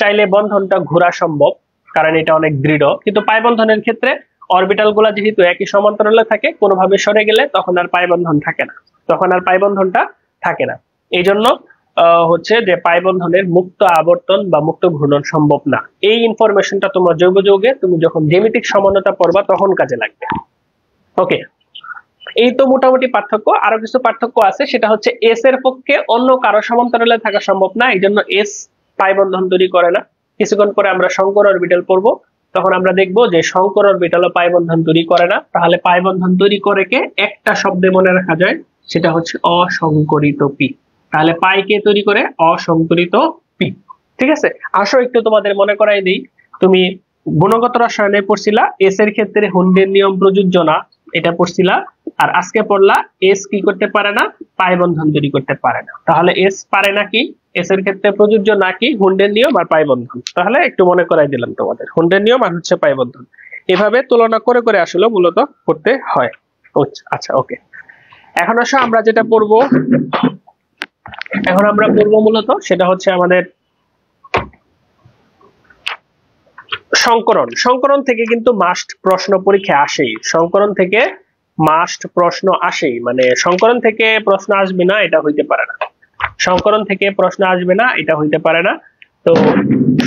Speaker 1: চাইলে বন্ধনটা ঘোরা সম্ভব, কারণ এটা অনেক দৃঢ়। কিন্তু পাই বন্ধনের ক্ষেত্রে অরবিটাল গুলা যেহেতু একই সমান্তরালে থাকে, কোনোভাবে সরে গেলে তখন আর পাই বন্ধনটা থাকে না। এই জন্য হচ্ছে যে পাই বন্ধনের মুক্ত আবর্তন বা মুক্ত ঘূর্ণন সম্ভব না। এই ইনফরমেশনটা তোমার জৈব যৌগে তুমি যখন জ্যামিতিক সমানতা পড়বা তখন কাজে লাগবে। ওকে, এই তো মোটামুটি পার্থক্য। আরো কিছু পার্থক্য আছে, সেটা হচ্ছে এস এর পক্ষে অন্য কারো সমান্তরালে থাকা সম্ভব না, এই জন্য এস পাই বন্ধন তৈরি করে না। কিছুক্ষণ পরে আমরা শঙ্কর অরবিটাল পড়বো, তখন আমরা দেখবো যে শঙ্কর অরবিটালও পাই বন্ধন তৈরি করে না। তাহলে পাই বন্ধন তৈরি করে কে? একটা শব্দে মনে রাখা যায়, সেটা হচ্ছে অসংকরিত পি। তাহলে পাই কে তৈরি করে? অসংকরিত পি। ঠিক আছে, আসো একটু তোমাদের মনে করাই দিই। তুমি গুণগত রসায়নে পড়ছিলা এস এর ক্ষেত্রে হুন্ডের নিয়ম প্রযোজ্য না, এটা পড়ছিলা। আর আজকে পড়লা এস কি করতে পারে না? পাই বন্ধন তৈরি করতে পারে না। তাহলে এস পারে নাকি? এস এর ক্ষেত্রে প্রযোজ্য নাকি হুন্ডের নিয়ম আর পাই বন্ধন? তাহলে একটু মনে করাই দিলাম তোমাদের, হুন্ডের নিয়ম আর হচ্ছে পাই বন্ধন। এভাবে তুলনা করে করে আসলে মূলত করতে হয়। আচ্ছা, ওকে। এখন আসো আমরা যেটা পড়বো, মূলত সেটা হচ্ছে আমাদের সংকরণ থেকে কিন্তু মাস্ট প্রশ্ন পরীক্ষা আসেই, মানে সংকরণ থেকে প্রশ্ন আসবে না এটা হইতে পারে না। তো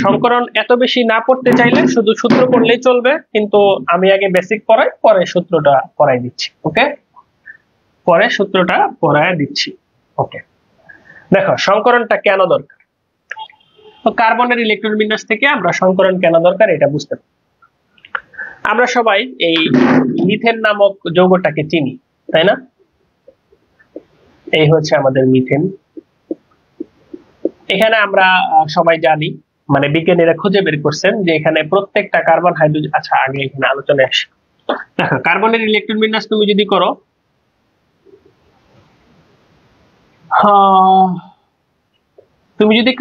Speaker 1: সংকরণ এত বেশি না পড়তে চাইলে শুধু সূত্র পড়লেই চলবে, কিন্তু আমি আগে বেসিক পড়াই, পরে সূত্রটা পড়াই দিচ্ছি। ওকে, ওকে, দেখো সংকরণটা কেন দরকার। তো কার্বনের ইলেকট্রন বিন্যাস থেকে আমরা সংকরণ কেন দরকার এটা বুঝতে পারি। আমরা সবাই এই মিথেন নামক যৌগটাকে চিনি, তাই না? এই হচ্ছে আমাদের মিথেন। এখানে আমরা সবাই জানি, মানে বিজ্ঞানীরা খুঁজে বের করছেন যে এখানে প্রত্যেকটা কার্বন হাইড্রোজেন, আচ্ছা আগে এখানে আলোচনায় আসি। দেখো কার্বনের ইলেকট্রন বিন্যাস তুমি যদি করো,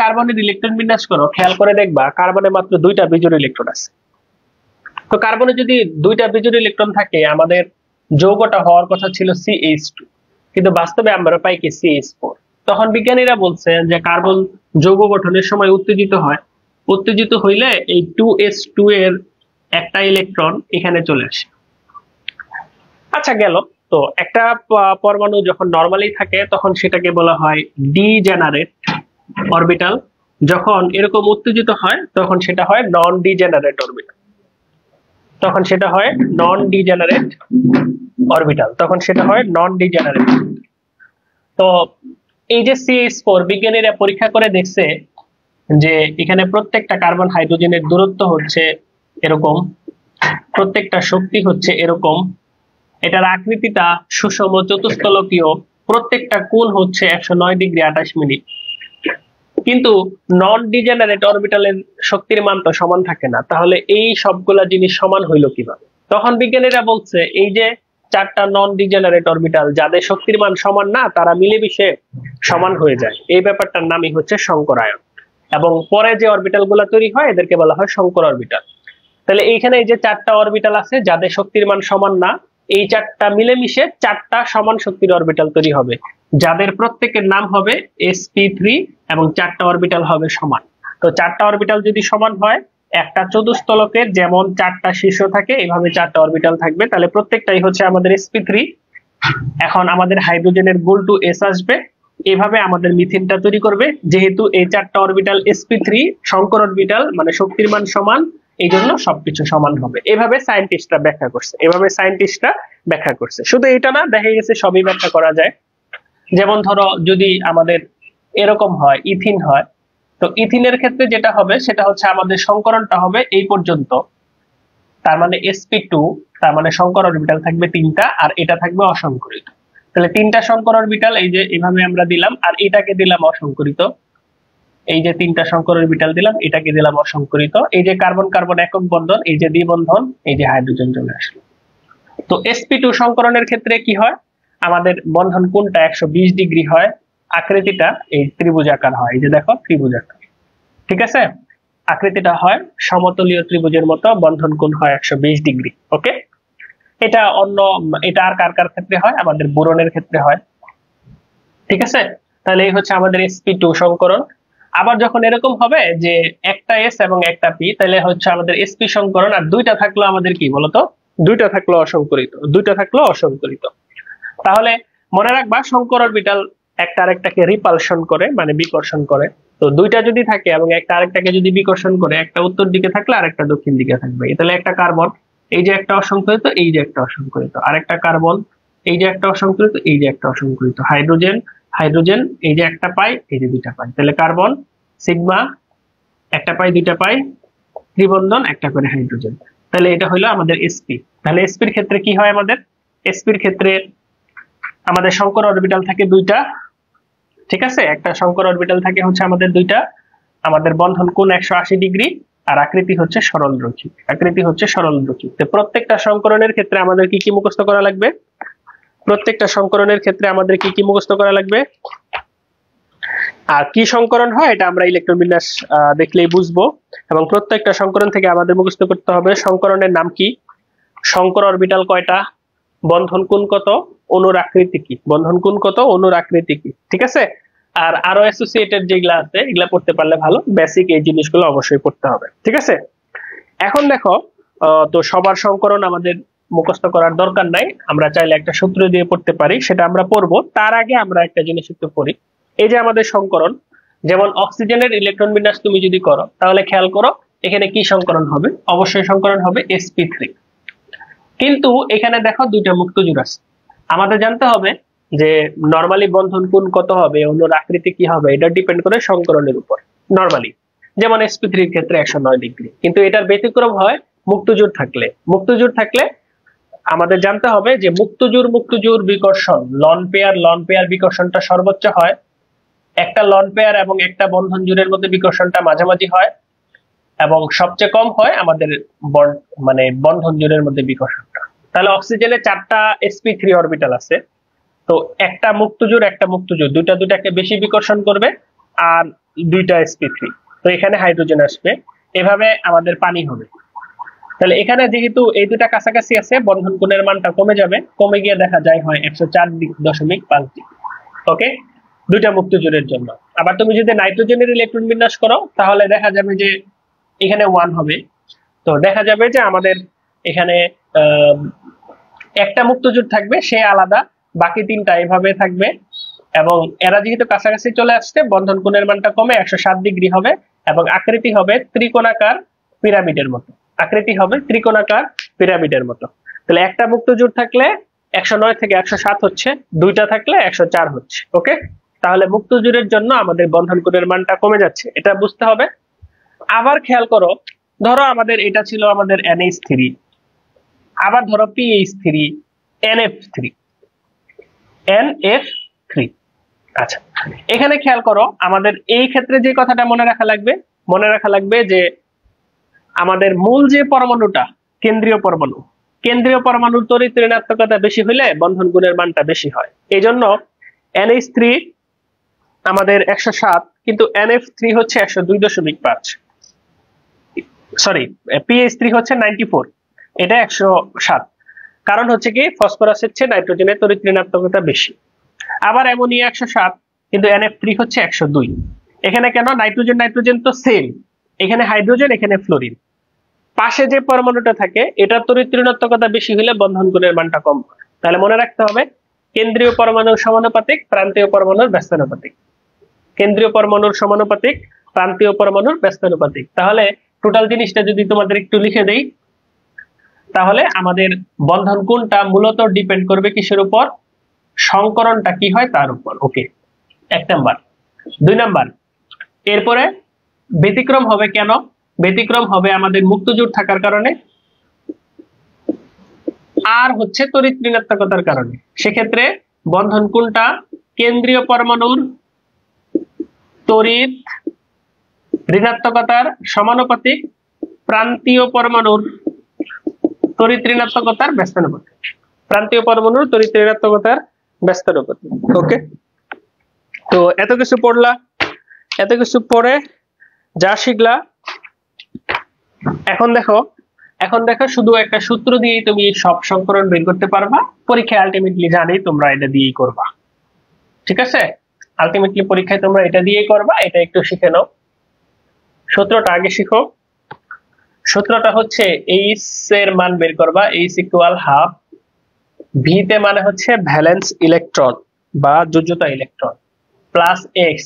Speaker 1: কার্বনের ইলেকট্রন বিন্যাস করো, খেয়াল করে দেখবা কার্বনে মাত্র দুইটা বিজোড় ইলেকট্রন আছে। তো কার্বনে যদি দুইটা বিজোড় ইলেকট্রন থাকে, আমাদের যৌগটা হওয়ার কথা ছিল CH2, কিন্তু বাস্তবে আমরা পাই কি CH4। তখন বিজ্ঞানীরা বলছেন যে কার্বন যৌগ গঠনের সময় উত্তেজিত হইলে এই 2s2 এর একটা ইলেকট্রন এখানে চলে আসে। আচ্ছা গেল। তো একটা পরমাণু যখন নরমালি থাকে তখন সেটাকে বলা হয় ডিজেনারেট অরবিটাল, যখন এরকম উত্তেজিত হয় তখন সেটা হয় নন ডিজেনারেট অরবিটাল। তখন সেটা হয় নন ডিজেনারেট অরবিটাল। তখন সেটা হয় নন ডিজেনারেট। তো এই যে CH4 বিজ্ঞানীরা পরীক্ষা করে দেখছে যে এখানে প্রত্যেকটা কার্বন হাইড্রোজেনের দূরত্ব হচ্ছে এরকম, প্রত্যেকটা শক্তি হচ্ছে এরকম, এটার আকৃতিটা সুষম চতুষ্ফলকীয়, প্রত্যেকটা কোণ হচ্ছে 109°28'। কিন্তু নন ডিজেনারেট অরবিটালের শক্তির মান তো সমান থাকে না, তাহলে এই সবগুলা জিনিস সমান হইলো কিভাবে? তখন বিজ্ঞানীরা বলছে এই যে চারটা নন ডিজেনারেট অরবিটাল যাদের শক্তির মান সমান না, তারা মিলেমিশে সমান হয়ে যায়। এই ব্যাপারটার নামই হচ্ছে সংকরায়ন। এবং পরে যে অরবিটাল গুলা তৈরি হয় এদেরকে বলা হয় সংকর অরবিটাল। তাহলে এইখানে এই যে চারটা অরবিটাল আছে যাদের শক্তির মান সমান না, এই চারটা মিলেমিশে চারটা সমান শক্তির অরবিটাল তৈরি হবে, যাদের প্রত্যেকের নাম হবে sp3 এবং চারটা অরবিটাল হবে সমান। তো চারটা অরবিটাল যদি সমান হয়, একটা চতুস্তলকের যেমন চারটা শীর্ষ থাকে এইভাবে চারটা অরবিটাল থাকবে, তাহলে প্রত্যেকটাই হচ্ছে আমাদের sp3। এখন আমাদের হাইড্রোজেনের গোল টু s আসবে, এভাবে আমাদের মিথেনটা তৈরি করবে। যেহেতু এই চারটা অরবিটাল sp3 সংকর অরবিটাল, মানে শক্তির মান সমান, এই জন্য সবকিছু সমান হবে। এভাবে সায়েন্টিস্টরা ব্যাখ্যা করছে। শুধু এটা না, দেখা গেছে সবই ব্যাখ্যা করা যায়। যেমন ধরো যদি আমাদের এরকম হয় ইথিন হয়, তো ইথিনের ক্ষেত্রে যেটা হবে সেটা হচ্ছে আমাদের সংকরণটা হবে এই পর্যন্ত, তার মানে sp2, তার মানে সংকর অরবিটাল থাকবে তিনটা আর এটা থাকবে অসংকরিত। তাহলে তিনটা সংকর অরবিটাল এই যে এইভাবে আমরা দিলাম, আর এটাকে দিলাম অসংকরিত। এই যে তিনটা সংকর অরবিটাল দিলাম, এটাকে দিলাম অসংকরিত। এই যে কার্বন কার্বন একক বন্ধন, এই যে দ্বিবন্ধন, এই যে হাইড্রোজেন চলে আসলো। তো sp2 সংকরণের ক্ষেত্রে কি হয়, আমাদের বন্ধন কোণটা 120° হয়, আকৃতিটা এই ত্রিভুজাকার হয়। এই যে দেখো ত্রিভুজাকার, ঠিক আছে? আকৃতিটা হয় সমতলীয় ত্রিভুজের মতো, বন্ধন কোণ হয় 120°। ওকে, এটা এটা আর কার কার ক্ষেত্রে হয়? আমাদের বোরনের ক্ষেত্রে হয়, ঠিক আছে? তাহলে এই হচ্ছে আমাদের sp2 সংকরণ। আবার যখন এরকম হবে যে একটা s এবং একটা p, তাহলে হচ্ছে আমাদের sp সংকরণ। আর দুইটা থাকলো আমাদের কি বলতো, দুইটা থাকলো অসংকরিত। তাহলে মনে রাখবা সংকর অরবিটাল একটা আরেকটাকে রিপালশন করে, মানে বিকর্ষণ করে। তো দুইটা যদি থাকে এবং একটা আরেকটাকে যদি বিকর্ষণ করে, একটা উত্তর দিকে থাকলে আরেকটা দক্ষিণ দিকে থাকবে। তাহলে একটা কার্বন, এই যে একটা অসংকরিত, এই যে একটা অসংকরিত, আরেকটা কার্বন, এই যে একটা অসংকরিত, এই যে একটা অসংকরিত, হাইড্রোজেন হাইড্রোজেন, এই যে একটা পাই, এই যে দুইটা পাই। তাহলে কার্বন সিগমা, একটা পাই দুইটা পাই, ত্রিবন্ধন, একটা করে হাইড্রোজেন। তাহলে এটা হলো আমাদের sp। তাহলে sp এর ক্ষেত্রে কি হয়, আমাদের sp এর ক্ষেত্রে আমাদের সংকর অরবিটাল থাকে দুইটা, ঠিক আছে? একটা সংকর অরবিটাল থাকে হচ্ছে আমাদের দুইটা, আমাদের বন্ধন কোণ 180°, আর আকৃতি হচ্ছে সরলরৈখিক। তো প্রত্যেকটা সংকরণের ক্ষেত্রে আমাদের কি কি মুখস্থ করা লাগবে? আর কি সংকরণ হয় এটা আমরা ইলেকট্রন বিন্যাস দেখলেই বুঝবো। এবং প্রত্যেকটা সংকরণ থেকে আমাদের মুখস্থ করতে হবে সংকরণের নাম কি, সংকর অরবিটাল কয়টা, বন্ধন কোণ কত, অণুর আকৃতি কি, ঠিক আছে? আর আরো অ্যাসোসিয়েটেড যেগুলা আছে এগুলা পড়তে পারলে ভালো, বেসিক এই জিনিসগুলো অবশ্যই পড়তে হবে, ঠিক আছে? এখন দেখো, তো সবার সংকরণ আমাদের মুখস্থ করার দরকার নাই, আমরা চাইলে একটা সূত্র দিয়ে পড়তে পারি, সেটা আমরা পড়বো। তার আগে আমরা একটা জিনিস একটু পড়ি। এই যে আমাদের সংকরণ, যেমন অক্সিজেনের ইলেকট্রন বিন্যাস তুমি যদি করো, তাহলে খেয়াল করো এখানে কি সংকরণ হবে, অবশ্যই সংকরণ হবে sp3। কিন্তু এখানে দেখো দুইটা মুক্ত জোড় আছে, আমাদের জানতে হবে যে নরমালি বন্ধন কোণ কত হবে, অণুর আকৃতি কি হবে, এটা ডিপেন্ড করে সংকরণের উপর। নরমালি যেমন sp3 এর ক্ষেত্রে 109°, কিন্তু এটার ব্যতিক্রম হয় মুক্তজোড় থাকলে আমাদের জানতে হবে যে মুক্তজোড় বিকর্ষণ, লন পেয়ার বিকর্ষণটা সর্বোচ্চ হয়, একটা লন পেয়ার এবং একটা বন্ধন জোড়ের মধ্যে বিকর্ষণটা মাঝামাঝি হয়, এবং সবচেয়ে কম হয় আমাদের মানে বন্ধন জোড়ের মধ্যে বিকর্ষণটা। তাহলে অক্সিজেনে চারটা sp3 অরবিটাল আছে, তো একটা মুক্তজোড় দুটাকে বেশি বিকর্ষণ করবে, আর দুইটা sp3, তো এখানে হাইড্রোজেন আসবে, এভাবে আমাদের পানি হবে। তাহলে এখানে যেহেতু এই দুটা কাছাকাছি আছে, বন্ধন কোণের মানটা কমে গিয়ে দেখা যায় হয় 104.5°। ওকে, দুইটা মুক্তজোড়ের জন্য। আবার তুমি যদি নাইট্রোজেনের ইলেকট্রন বিন্যাস করো, তাহলে দেখা যাবে যে এখানে 1 হবে। তো দেখা যাবে যে আমাদের এখানে একটা মুক্তজোড় থাকবে, সে আলাদা, বাকি তিনটা এভাবে থাকবে, এবং এরা যেহেতু কাছাকাছি চলে আসছে, বন্ধন কোণের মানটা কমে 107 ডিগ্রি হবে এবং আকৃতি হবে ত্রিকোণাকার পিরামিডের মতো। আকৃতি হবে ত্রিকোণাকার পিরামিডের মতো। তাহলে একটা মুক্ত জোড় থাকলে 109 থেকে 107 হচ্ছে, দুইটা থাকলে 104 হচ্ছে। ওকে, তাহলে মুক্ত জোড়ের জন্য আমাদের বন্ধন কোণের মানটা কমে যাচ্ছে, এটা বুঝতে হবে। আবার খেয়াল করো, ধরো আমাদের এটা ছিল আমাদের NH3, আবার ধরো PH3, NF3, NF3। আচ্ছা, এখানে খেয়াল করো, আমাদের এই ক্ষেত্রে যে কথাটা মনে রাখা লাগবে যে আমাদের মূল যে পরমাণুটা, কেন্দ্রীয় পরমাণুর তড়িৎ ঋণাত্মকতা বেশি হলে বন্ধন গুণের মানটা বেশি হয়। এই জন্য NH3 আমাদের 107, কিন্তু NF3 হচ্ছে 102.5, সরি PH3 হচ্ছে 94, এটা 107। কারণ হচ্ছে কি, ফসফরাসের চেয়ে নাইট্রোজেনের তড়িৎ ঋণাত্মকতা বেশি। আবার অ্যামোনিয়া 107, কিন্তু NF3 হচ্ছে 102। এখানে কেন? নাইট্রোজেন তো সেম, এখানে হাইড্রোজেন, এখানে ফ্লোরিন। পাশে যে পরমাণুটা থাকে এটার তড়িৎ ঋণাত্মকতা বেশি হলে বন্ধন কোণের মানটা কম হয়। তাহলে মনে রাখতে হবে, কেন্দ্রীয় পরমাণুর সমানুপাতিক, প্রান্তীয় পরমাণুর ব্যস্তানুপাতিক। কেন্দ্রীয় পরমাণুর সমানুপাতিক, প্রান্তীয় পরমাণুর ব্যস্তানুপাতিক। তাহলে টোটাল জিনিসটা যদি তোমাদের একটু লিখে দেই, তাহলে আমাদের বন্ধন কোণটা মূলত ডিপেন্ড করবে কিসের উপর? সংকরণটা কি হয় তার উপর। ওকে, 1 নাম্বার। 2 নাম্বার, এরপরে ব্যতিক্রম হবে কেন? ব্যতিক্রম হবে আমাদের মুক্ত জোড় থাকার কারণে, আর হচ্ছে তড়িৎ ঋণাত্মকতার কারণে। সেক্ষেত্রে বন্ধন কোণটা কেন্দ্রীয় পরমাণুর তড়িৎ ঋণাত্মকতার সমানুপাতিক, প্রান্তীয় পরমাণুর তড়িৎ ঋণাত্মকতার ব্যস্তানুপাতিক। প্রান্তীয় পরমাণুর তড়িৎ ঋণাত্মকতার ব্যস্তানুপাতিক। ওকে, তো এত কিছু পড়লা, এত কিছু পড়ে যা শিখলা, এখন দেখো শুধু একটা সূত্র দিয়েই তুমি সব সংকরণ বের করতে পারবা। পরীক্ষায় আলটিমেটলি জানি তোমরা এটা দিয়েই করবা, ঠিক আছে? আলটিমেটলি পরীক্ষায় তোমরা এটা দিয়েই করবা, এটা একটু শিখে নাও। সূত্রটা আগে শিখো। সূত্রটা হচ্ছে H এর মান বের করবা, H ইকুয়াল হাফ, V তে মানে হচ্ছে ভ্যালেন্স ইলেকট্রন বা যোজ্যতা ইলেকট্রন, প্লাস X।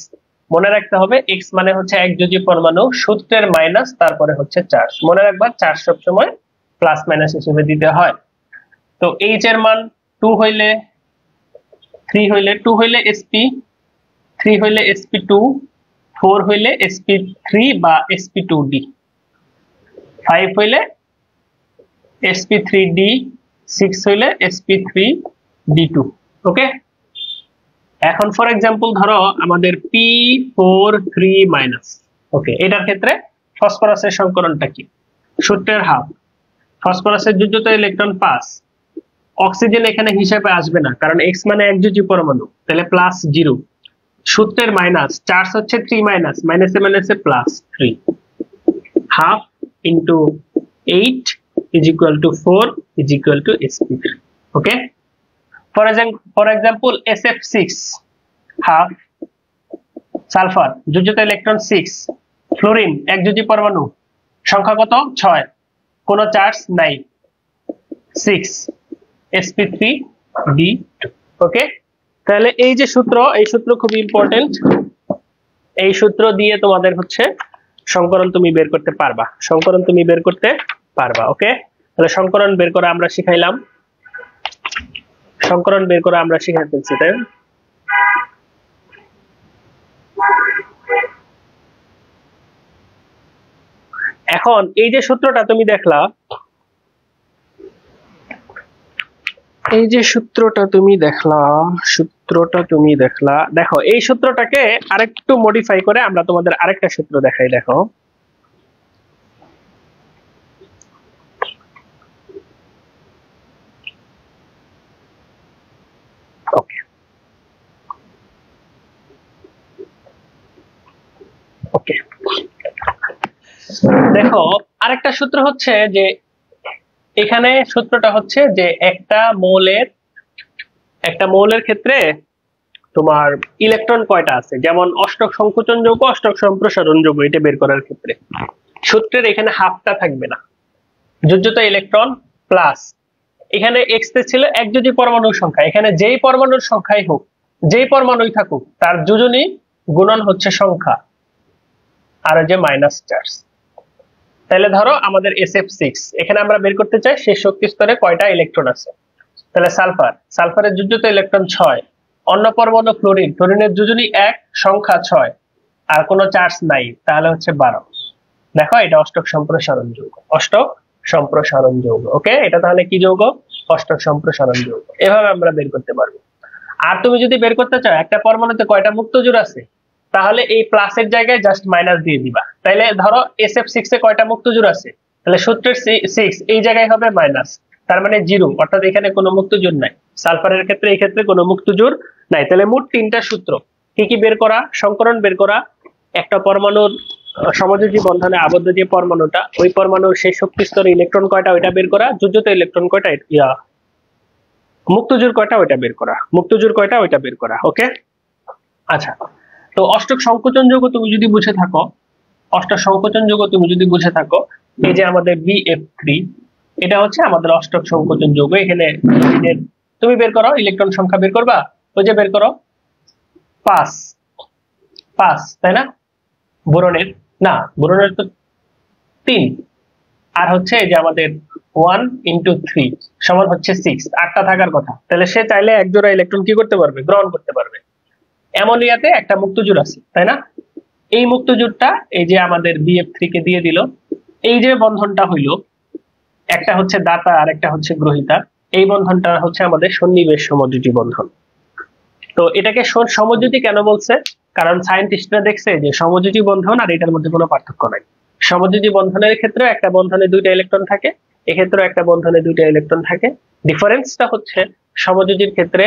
Speaker 1: মনে রাখতে হবে X মানে হচ্ছে একযোজী পরমাণু, সূত্রের মাইনাস, তারপরে হচ্ছে চার্জ। মনে রাখবা চার্জ সবসময় প্লাস মাইনাস হিসেবে দিতে হয়। তো H এর মান 2 হইলে 3 হইলে 2 হইলে sp, 3 হইলে sp2, 4 হইলে sp3 বা sp2d, 5 হইলে sp3d, 6 হইলে sp3d2। ওকে, এখন ফর এক্সাম্পল ধরো আমাদের p4 3-। ওকে, এটার ক্ষেত্রে ফসফরাসের সংকরণটা কি? সূত্রের হাফ, ফসফরাসের যোজ্যতা ইলেকট্রন 5, অক্সিজেন এখানে হিসাবে আসবে না কারণ X মানে একযোজী পরমাণু, তাহলে প্লাস 0, সূত্রের মাইনাস, চার্জ হচ্ছে 3-, মাইনাসে মাইনাসে plus 3, half into 8 is equal to 4 is equal to sp3। Okay, for example SF6 half, sulphur যোজ্যতা ইলেকট্রন 6, ফ্লোরিন একযোজী পরমাণু, সংখ্যা কত? 6, কোনো চার্জ নাই, 6 sp3d2। ওকে, তাহলে এই যে সূত্র, এই সূত্র খুব ইম্পর্টেন্ট। এই সূত্র দিয়ে তোমাদের হচ্ছে সংকরণ তুমি বের করতে পারবা, সংকরণ তুমি বের করতে পারবা। ওকে, তাহলে সংকরণ বের করা আমরা শিখাইলাম, সংকরণ বের করা আমরা শিখাই ফেলছি, তাই না? এখন এই যে সূত্রটা তুমি দেখলা, এই যে সূত্রটা তুমি দেখলা, দেখো এই সূত্রটাকে আরেকটু মডিফাই করে আমরা তোমাদের আরেকটা সূত্র দেখাই। দেখো, ওকে ওকে, দেখো আরেকটা সূত্র হচ্ছে যে, এখানে সূত্রটা হচ্ছে যে একটা মৌলের ক্ষেত্রে তোমার ইলেকট্রন কয়টা আছে, যেমন অষ্টক সংকোচন যৌগ, অষ্টক সম্প্রসারণ যৌগ, এটা বের করার ক্ষেত্রে সূত্রের এখানে হাফটা থাকবে না, যোজ্যতা ইলেকট্রন প্লাস, এখানে এক্স তে ছিল একযোজী পরমাণুর সংখ্যা, এখানে যেই পরমাণুর সংখ্যাই হোক যেই পরমাণুই থাকুক তার যোজনী গুণন হচ্ছে সংখ্যা আর যে মাইনাস চার্জ। তাহলে ধরো আমাদের SF6, এখানে আমরা বের করতে চাই শেষ শক্তি স্তরে কয়টা ইলেকট্রন আছে। তাহলে সালফারের যোজ্যতা ইলেকট্রন 6, অন্য পরমাণু ক্লোরিনের যোজনী 1, সংখ্যা 6, আর কোনো চার্জ নাই, তাহলে হচ্ছে 12। দেখো এটা অষ্টক সম্প্রসারণ যৌগ, অষ্টক সম্প্রসারণ যৌগ। ওকে, এটা তাহলে কি যৌগ? অষ্টক সম্প্রসারণ যৌগ। এভাবে আমরা বের করতে পারবো। আর তুমি যদি বের করতে চাও একটা পরমাণুতে কয়টা মুক্ত জোড় আছে, তাহলে এই প্লাসের জায়গায় জাস্ট মাইনাস দিয়ে দিবা। তাইলে ধরো SF6 এ কয়টা মুক্ত জোড় আছে, তাহলে সূত্রের 6 এই জায়গায় হবে মাইনাস, তার মানে 0, অর্থাৎ এখানে কোনো মুক্ত জোড় নাই। সালফারের ক্ষেত্রে এই ক্ষেত্রে কোনো মুক্ত জোড় নাই। তাহলে মোট 3টা সূত্র কি কি বের করা? সংকরণ বের করা, একটা পরমাণুর সমযোজী বন্ধনে আবদ্ধ যে পরমাণুটা, ওই পরমাণুর শেষ শক্তি স্তরে ইলেকট্রন কয়টা ওইটা বের করা, যোজ্যতা ইলেকট্রন কয়টা, মুক্তজোড় কয়টা ওইটা বের করা, মুক্তজোড় কয়টা ওইটা বের করা। ওকে, আচ্ছা। তো অষ্টক সংকোচন যৌগ তুমি যদি বুঝে থাকো, অষ্টক সংকোচন যৌগ তুমি যদি বুঝে থাকো, এই যে আমাদের BF3, এটা হচ্ছে আমাদের অষ্টক সংকোচন যৌগ। এখানে তুমি বের করো, ইলেকট্রন সংখ্যা বের করবা, ওই যে বের করো 5, তাই না? বোরনের বোরনের তো 3, আর হচ্ছে এই যে আমাদের 1 × 3 সমান হচ্ছে 6, 8টা থাকার কথা। তাহলে সে চাইলে এক জোড়া ইলেকট্রন কি করতে পারবে? গ্রহণ করতে পারবে। অ্যামোনিয়াতে একটা মুক্তজোড় আছে, তাই না? এই মুক্তজোড়টা এই যে আমাদের BF3 কে দিয়ে দিল। এই যে বন্ধনটা হইলো, একটা হচ্ছে দাতা আর একটা হচ্ছে গ্রহীতা, এই বন্ধনটা হচ্ছে আমাদের সন্নিবেশ সমযোজী বন্ধন। তো এটাকে সমযোজী কেন বলছে? কারণ সায়েন্টিস্টরা দেখছে যে সমযোজী বন্ধন আর এটার মধ্যে কোনো পার্থক্য নাই। সমযোজী বন্ধনের ক্ষেত্রে একটা বন্ধনে 2টা ইলেকট্রন থাকে, এক্ষেত্রে একটা বন্ধনে 2টা ইলেকট্রন থাকে। ডিফারেন্সটা হচ্ছে সমযোজীর ক্ষেত্রে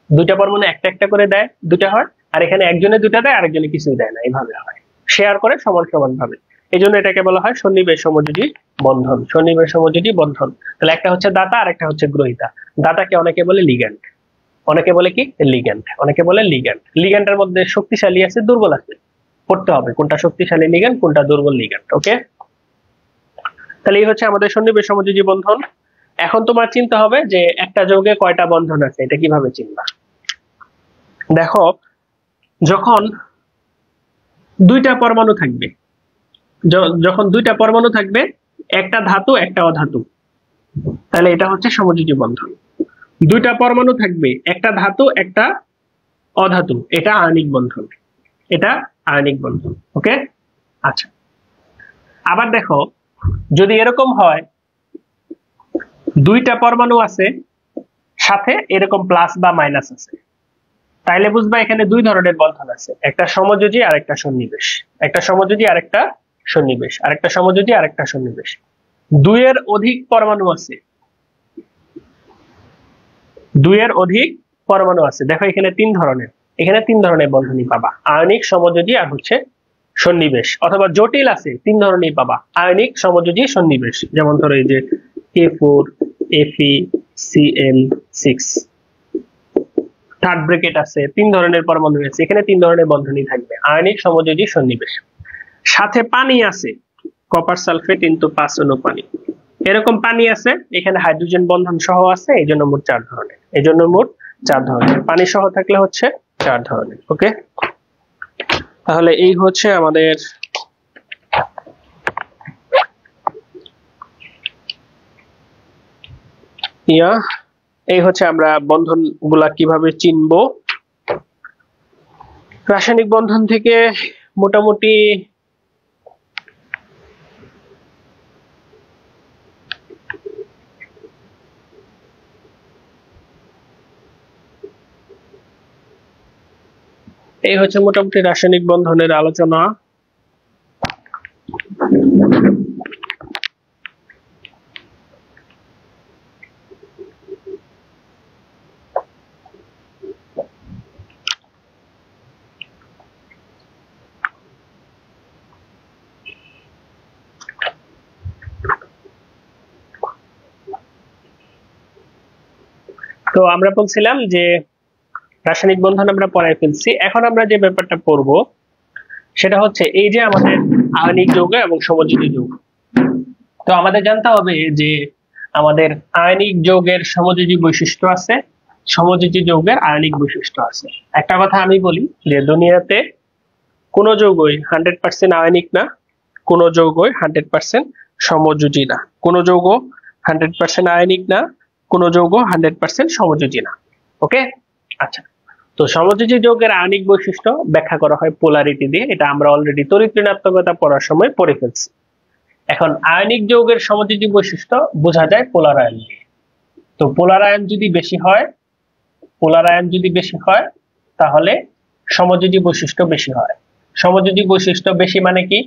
Speaker 1: 2টা পরমাণু একটা একটা করে দেয়, 2টা হয়, আর এখানে একজনে 2টা দেয়, আরেকজনে কিছুই দেয় না, এইভাবে হয়, শেয়ার করে সমান সমান ভাবে। এই জন্য এটাকে বলা হয় সন্নিবেশ সমযোজী বন্ধন, সন্নিবেশ সমযোজী বন্ধন। তাহলে একটা হচ্ছে দাতা আর একটা হচ্ছে গ্রহীতা। দাতাকে অনেকে বলে লিগ্যান্ড, অনেকে বলে কি লিগ্যান্ড, অনেকে বলে লিগ্যান্ড। লিগ্যান্ডের মধ্যে শক্তিশালী আছে, দুর্বল আছে, পড়তে হবে কোনটা শক্তিশালী লিগ্যান্ড কোনটা দুর্বল লিগ্যান্ড। ওকে, তাহলে এই হচ্ছে আমাদের সন্নিবেশ সমযোজী বন্ধন। এখন তোমার চিন্তা হবে যে একটা যৌগে কয়টা বন্ধন আছে, এটা কিভাবে চিনবা? দেখো, যখন 2টা পরমাণু থাকবে, যখন 2টা পরমাণু থাকবে, একটা ধাতু একটা অধাতু, তাহলে এটা হচ্ছে সমযোজী বন্ধন। 2টা পরমাণু থাকবে, একটা ধাতু একটা অধাতু, এটা আয়নিক বন্ধন, এটা আয়নিক বন্ধন। ওকে, আচ্ছা। আবার দেখো, যদি এরকম হয় 2টা পরমাণু আছে, সাথে এরকম প্লাস বা মাইনাস আছে, তাইলে বুঝবা এখানে 2 ধরনের বন্ধন আছে, একটা সমযোজী আর একটা সন্নিবেশ, একটা সমযোজী আর একটা সন্নিবেশ, আর একটা সমযোজী আর একটা সন্নিবেশ। 2 এর অধিক পরমাণু আছে, 2 এর অধিক পরমাণু আছে। দেখো এখানে 3 ধরনের, এখানে 3 ধরনের বন্ধনই পাবা, আয়নিক, সমযোজী আর হচ্ছে সন্নিবেশ। অথবা জটিল আছে, 3 ধরনেরই পাবা, আয়নিক, সমযোজী, সন্নিবেশ। যেমন ধরো এই যে K4 FeCl6, থার্ড ব্র্যাকেট আছে, 3 ধরনের পরমাণু আছে, এখানে 3 ধরনের বন্ধনই থাকবে, আয়নিক, সমযোজী, সন্নিবেশ। সাথে পানি আছে, কপার সালফেট × 5 অণু পানি, এরকম পানি আছে, এখানে হাইড্রোজেন বন্ধন সহ আছে, এই জন্য মোট 4 ধরনের, এই জন্য মোট 4 ধরনের, পানি সহ থাকলে হচ্ছে 4 ধরনের। ওকে, তাহলে এই হচ্ছে আমাদের এই হচ্ছে আমরা বন্ধন গুলা কিভাবে চিনবো। রাসায়নিক বন্ধন থেকে মোটামুটি এই হচ্ছে মোটামুটি রাসায়নিক বন্ধনের আলোচনা। তো আমরা বলছিলাম যে রাসায়নিক বন্ধন আমরা পড়ায় ফেলছি, এখন আমরা যে ব্যাপারটা পড়ব সেটা হচ্ছে এই যে আমাদের আয়নিক যৌগ এবং সমযোজী যৌগ। তো আমাদের জানতে হবে যে আমাদের আয়নিক যৌগের সমযোজী বৈশিষ্ট্য আছে, সমযোজী যৌগের আয়নিক বৈশিষ্ট্য আছে। একটা কথা আমি বলি যে দুনিয়াতে কোনো যৌগই 100% আয়নিক না, কোনো যৌগই 100% সমযোজী না, কোনো যৌগ 100% আয়নিক না, কোনো যৌগ 100% সমযোজী না। ওকে, আচ্ছা। তো সমযোজী যৌগের আয়নিক বৈশিষ্ট্য ব্যাখ্যা করা হয় পোলারিটি দিয়ে, এটা আমরা অলরেডি তড়িৎ ঋণাত্মকতা পড়ার সময় পড়ে ফেলছি। এখন আয়নিক যৌগের সমযোজী বৈশিষ্ট্য বোঝা যায় পোলার আয়ন দিয়ে। তো পোলার আয়ন যদি বেশি হয়, পোলার আয়ন যদি বেশি হয় তাহলে সমযোজী বৈশিষ্ট্য বেশি হয়। সমযোজী বৈশিষ্ট্য বেশি মানে কি?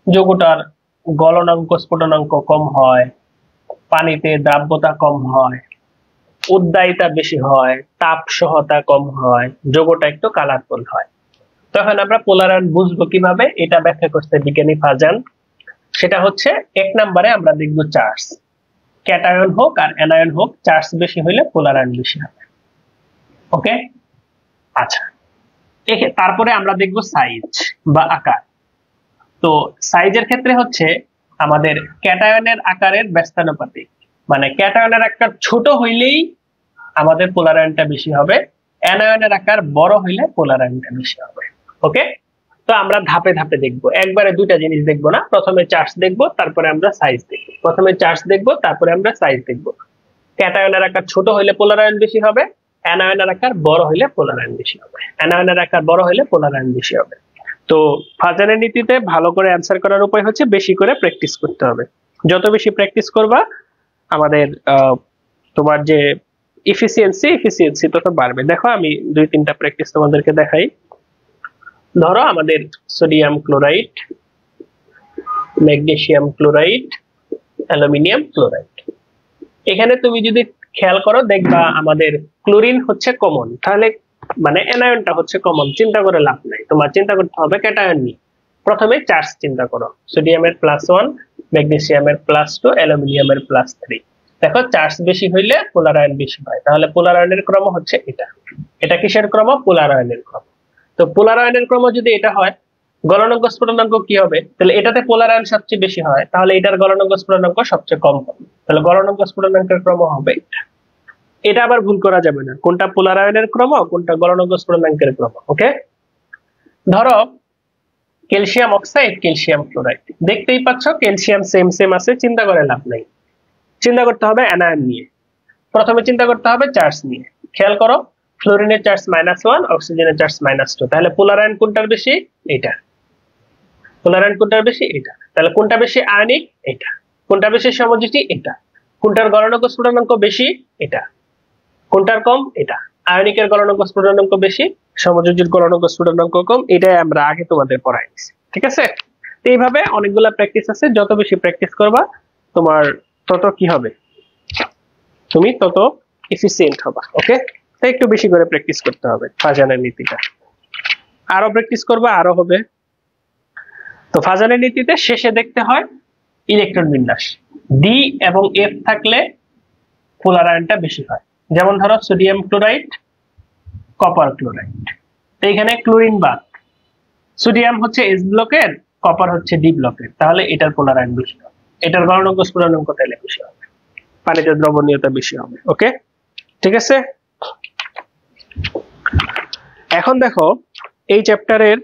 Speaker 1: যৌগটার গলনাঙ্ক স্ফুটনাঙ্ক কম হয়, পানিতে দ্রাব্যতা কম হয়, উদ্দায়িতা বেশি হয়, তাপ সহতা কম হয়, যৌগটা একটু কালারফুল হয়। তখন আমরা পোলার আয়ন বুঝবো কিভাবে? এটা ব্যাখ্যা করতে বিজ্ঞানী ফাজান। সেটা হচ্ছে 1 নম্বরে আমরা দেখব চার্জ। ক্যাটায়ন হোক আর অ্যানায়ন হোক, চার্জ বেশি হলে পোলার আয়ন বেশি হবে। ওকে, আচ্ছা। তারপরে আমরা দেখব সাইজ বা আকার। তো সাইজের ক্ষেত্রে হচ্ছে আমাদের ক্যাটায়নের আকারের ব্যস্তানুপাতিক, মানে ক্যাটায়নের আকার ছোট হইলেই আমাদের পোলার আয়নটা বেশি হবে, অ্যানায়নের আকার বড় হইলে পোলার আয়নটা বেশি হবে। ওকে, তো আমরা ধাপে ধাপে দেখবো, একবারে দুইটা জিনিস দেখবো না। প্রথমে চার্জ দেখবো, তারপরে আমরা সাইজ দেখবো। প্রথমে চার্জ দেখবো, তারপরে আমরা সাইজ দেখবো। ক্যাটায়নের আকার ছোট হইলে পোলার আয়ন বেশি হবে, অ্যানায়নের আকার বড় হইলে পোলার আয়ন বেশি হবে। অ্যানায়নের আকার বড় হইলে পোলার আয়ন বেশি হবে। তো ফাজানের নীতিতে ভালো করে অ্যান্সার করার উপায় হচ্ছে বেশি করে প্র্যাকটিস করতে হবে। যত বেশি প্র্যাকটিস করবা আমাদের তোমার যে এফিসিয়েন্সি তত বাড়বে। দেখো আমি 2-3টা প্র্যাকটিস তোমাদেরকে দেখাই। ধরো আমাদের sodium chloride, magnesium chloride, aluminium chloride. এখানে তুমি যদি খেয়াল করো দেখবা আমাদের ক্লোরিন হচ্ছে কমন, তাহলে মানে অ্যানায়নটা হচ্ছে কমন। চিন্তা করে লাভ নাই, তোমার চিন্তা করতে হবে ক্যাটায়ন নিয়ে। প্রথমে চার্জ চিন্তা করো, সোডিয়ামের +1, ম্যাগনেসিয়ামের +2, অ্যালুমিনিয়ামের +3। দেখো চার্জ বেশি হইলে পোলার আয়ন বেশি হয়, তাহলে পোলার আয়নের ক্রম হচ্ছে এটা। এটা কিসের ক্রম? পোলার আয়নের ক্রম। তো পোলার আয়নের ক্রম যদি এটা হয়, গলনাঙ্ক স্ফুটনাঙ্ক কি হবে? তাহলে এটাতে পোলার আয়ন সবচেয়ে বেশি হয়, তাহলে এটার গলনাঙ্ক স্ফুটনাঙ্ক সবচেয়ে কম হবে, তাহলে গলনাঙ্ক স্ফুটনাঙ্কের ক্রম হবে এটা। এটা আবার ভুল করা যাবে না, কোনটা পোলার আয়নের ক্রম, কোনটা গলনাঙ্ক স্ফুটনাঙ্কের ক্রম। ওকে, ধরো ক্যালসিয়াম অক্সাইড, ক্যালসিয়াম ক্লোরাইড, দেখতেই পাচ্ছ ক্যালসিয়াম সেম সেম আছে, চিন্তা করে লাভ নাই। চিন্তা করতে হবে অ্যানায়ন নিয়ে। প্রথমে চিন্তা করতে হবে চার্জ নিয়ে। খেয়াল করো, ফ্লোরিনের চার্জ -1, অক্সিজেনের চার্জ -2, তাহলে পোলার আয়ন কোনটার বেশি? এটা। পোলার আয়ন কোনটার বেশি? এটা। তাহলে কোনটা বেশি আয়নিক? এটা। কোনটা বেশি সমযোজী? এটা। কোনটার গলনাঙ্ক স্ফুটনাঙ্ক বেশি? এটা। কোনটার কম? এটা। আয়নিকের গলনাঙ্ক স্ফুটনাঙ্ক বেশি, সমযোজীর গলনাঙ্ক স্ফুটনাঙ্ক কম। এটাই আমরা আগে তোমাদের পড়াইছি, ঠিক আছে? এইভাবে অনেকগুলা প্র্যাকটিস আছে, যত বেশি প্র্যাকটিস করবা তোমার তত কি হবে, তুমি তত এফিসিয়েন্ট হবা। ওকে, তাই একটু বেশি করে প্র্যাকটিস করতে হবে ফাজানের নীতিটা। আরো প্র্যাকটিস করবা আরো হবে। তো ফাজানের নীতিতে শেষে দেখতে হয় ইলেকট্রন বিন্যাস। ডি এবং এফ থাকলে পোলার আয়নটা বেশি হয়। যেমন ধরো সোডিয়াম ক্লোরাইড, কপার ক্লোরাইড। তো এখানে ক্লোরিন বাদ, সোডিয়াম হচ্ছে এস ব্লকের, কপার হচ্ছে ডি ব্লকের, তাহলে এটার পোলার আয়ন বেশি হবে, এটার গলনাঙ্ক স্ফুটনাঙ্ক তাহলে বেশি হবে, পানিতে দ্রবণীয়তা বেশি হবে। ওকে, ঠিক আছে? এখন দেখো এই চ্যাপ্টারের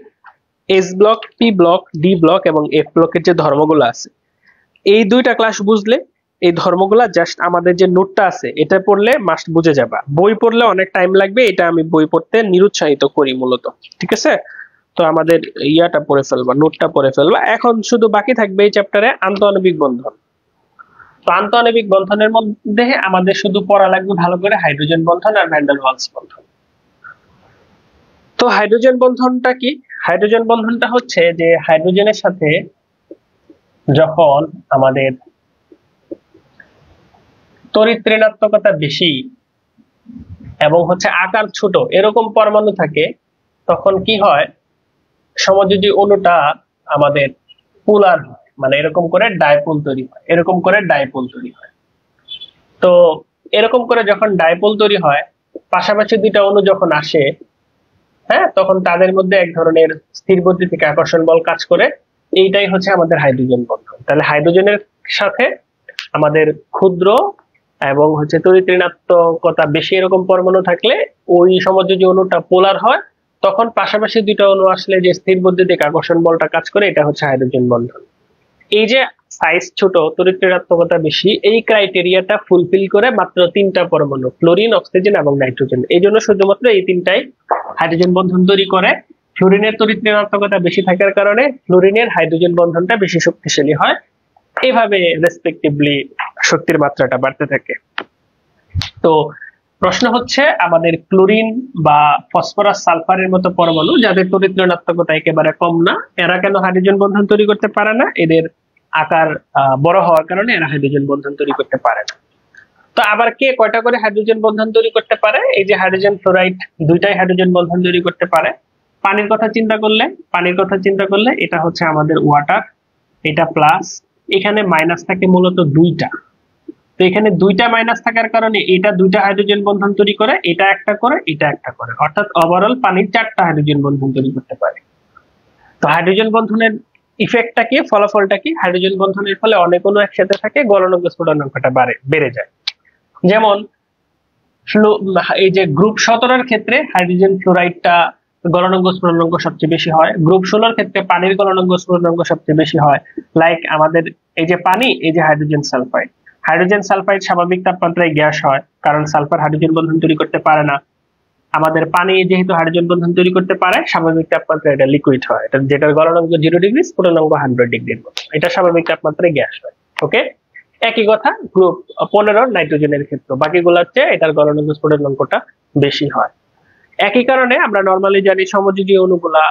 Speaker 1: S block, P block, D block এবং এফ ব্লকের যে ধর্মগুলো আছে, এই দুইটা ক্লাস বুঝলে এই ধর্মগুলা জাস্ট আমাদের যে নোটটা আছে এটা পড়লে মাস্ট বুঝে যাবা। বই পড়লে অনেক টাইম লাগবে, এটা আমি বই পড়তে নিরুৎসাহিত করি মূলত, ঠিক আছে? তো আমাদের ইয়াটা পড়ে ফেলবা, নোটটা পড়ে ফেলবা। এখন শুধু বাকি থাকবে এই চ্যাপ্টারে আন্তঃআণবিক বন্ধন। তো আন্তঃআণবিক বন্ধনের মধ্যে আমাদের শুধু পড়া লাগবে ভালো করে হাইড্রোজেন বন্ধন আর ভ্যান ডার ওয়ালস বন্ধন। তো হাইড্রোজেন বন্ধনটা কি? হাইড্রোজেন বন্ধনটা হচ্ছে যে হাইড্রোজেনের সাথে যখন আমাদের তড়িৎ ঋণাত্মকতা বেশি এবং হচ্ছে আকার ছোট এরকম পরমাণু থাকে, তখন কি হয়, সমযোজী অণুটা আমাদের পোলার হয়, মানে এরকম করে ডাইপোল তৈরি হয়, এরকম করে ডাইপোল তৈরি হয়। তো এরকম করে যখন ডাইপোল তৈরি হয়, পাশাপাশি দুইটা অণু যখন আসে, হ্যাঁ, তখন তাদের মধ্যে এক ধরনের স্থির বৈদ্যুতিক আকর্ষণ বল কাজ করে। এইটাই হচ্ছে আমাদের হাইড্রোজেন বন্ধন। তাহলে হাইড্রোজেনের সাথে আমাদের ক্ষুদ্র এবং হচ্ছে তড়িৎ ঋণাত্মকতা বেশি এরকম পরমাণু থাকলে ওই সমযোজী অণুটা পোলার হয়, তখন পাশাপাশি দুইটা অণু আসলে যে স্থির বৈদ্যুতিক আকর্ষণ বলটা কাজ করে, এটা হচ্ছে হাইড্রোজেন বন্ধন। এই যে সাইজ ছোট, তড়িৎ ঋণাত্মকতা বেশি, এই ক্রাইটেরিয়াটা ফুলফিল করে মাত্র তিনটা পরমাণু, ফ্লোরিন, অক্সিজেন এবং নাইট্রোজেন। এই জন্য শুধুমাত্র এই তিনটাই হাইড্রোজেন বন্ধন তৈরি করে। ফ্লোরিনের তড়িৎ ঋণাত্মকতা বেশি থাকার কারণে ফ্লোরিনের হাইড্রোজেন বন্ধনটা বেশি শক্তিশালী হয়। এইভাবে রেসপেক্টিভলি শক্তির মাত্রাটা বাড়তে থাকে। তো প্রশ্ন হচ্ছে, আমাদের ক্লোরিন বা ফসফরাস, সালফারের মতো পরমাণু যাদের তড়িৎ ঋণাত্মকতা একেবারে কম না, এরা কেন হাইড্রোজেন বন্ধন তৈরি করতে পারে না? এদের আকার বড় হওয়ার কারণে এরা হাইড্রোজেন বন্ধন তৈরি করতে পারে না। তো আবার কে কয়টা করে হাইড্রোজেন বন্ধন তৈরি করতে পারে? এই যে হাইড্রোজেন ফ্লোরাইড দুইটাই হাইড্রোজেন বন্ধন তৈরি করতে পারে। পানির কথা চিন্তা করলে এটা হচ্ছে আমাদের ওয়াটার, এটা প্লাস, এখানে মাইনাস থাকে মূলত দুইটা। তো এখানে দুইটা মাইনাস থাকার কারণে এটা দুইটা হাইড্রোজেন বন্ধন তৈরি করে, এটা একটা করে, এটা একটা করে, অর্থাৎ ওভারঅল পানির চারটা হাইড্রোজেন বন্ধন তৈরি করতে পারে। তো হাইড্রোজেন বন্ধনের ইফেক্টটা কি, ফলাফলটা কি? হাইড্রোজেন বন্ধনের ফলে অনেক অণু একসাথে থাকে, গলনাঙ্ক স্ফুটনাঙ্কটা বেড়ে যায়। যেমন এই যে গ্রুপ 17 ক্ষেত্রে হাইড্রোজেন ফ্লোরাইডটা গলনাঙ্ক স্ফুটনাঙ্ক সবচেয়ে বেশি হয়। গ্রুপ 16 ক্ষেত্রে পানির গলনাঙ্ক স্ফুটনাঙ্ক সবচেয়ে বেশি হয়। লাইক আমাদের এই যে পানি, এই যে হাইড্রোজেন সালফাইড স্বাভাবিক তাপমাত্রায় গ্যাস হয়, কারণ সালফার হাইড্রোজেন বন্ধন তৈরি করতে পারে না। আমাদের পানি যেহেতু হাইড্রোজেন বন্ধন তৈরি করতে পারে, স্বাভাবিক তাপমাত্রায় এটা লিকুইড হয়, এটা যেটার গলনাঙ্ক 0 ডিগ্রি, স্ফুটনাঙ্ক 100 ডিগ্রির মতো, এটা স্বাভাবিক তাপমাত্রায় গ্যাস হয়। ওকে, একই কথা গ্রুপ 15 নাইট্রোজেনের ক্ষেত্রে, বাকিগুলোর চেয়ে এটার গলনাঙ্ক স্ফুটনাঙ্কটা বেশি হয়। একই কারণে আমরা নরমালি জানি সমযোজী অণুগুলা,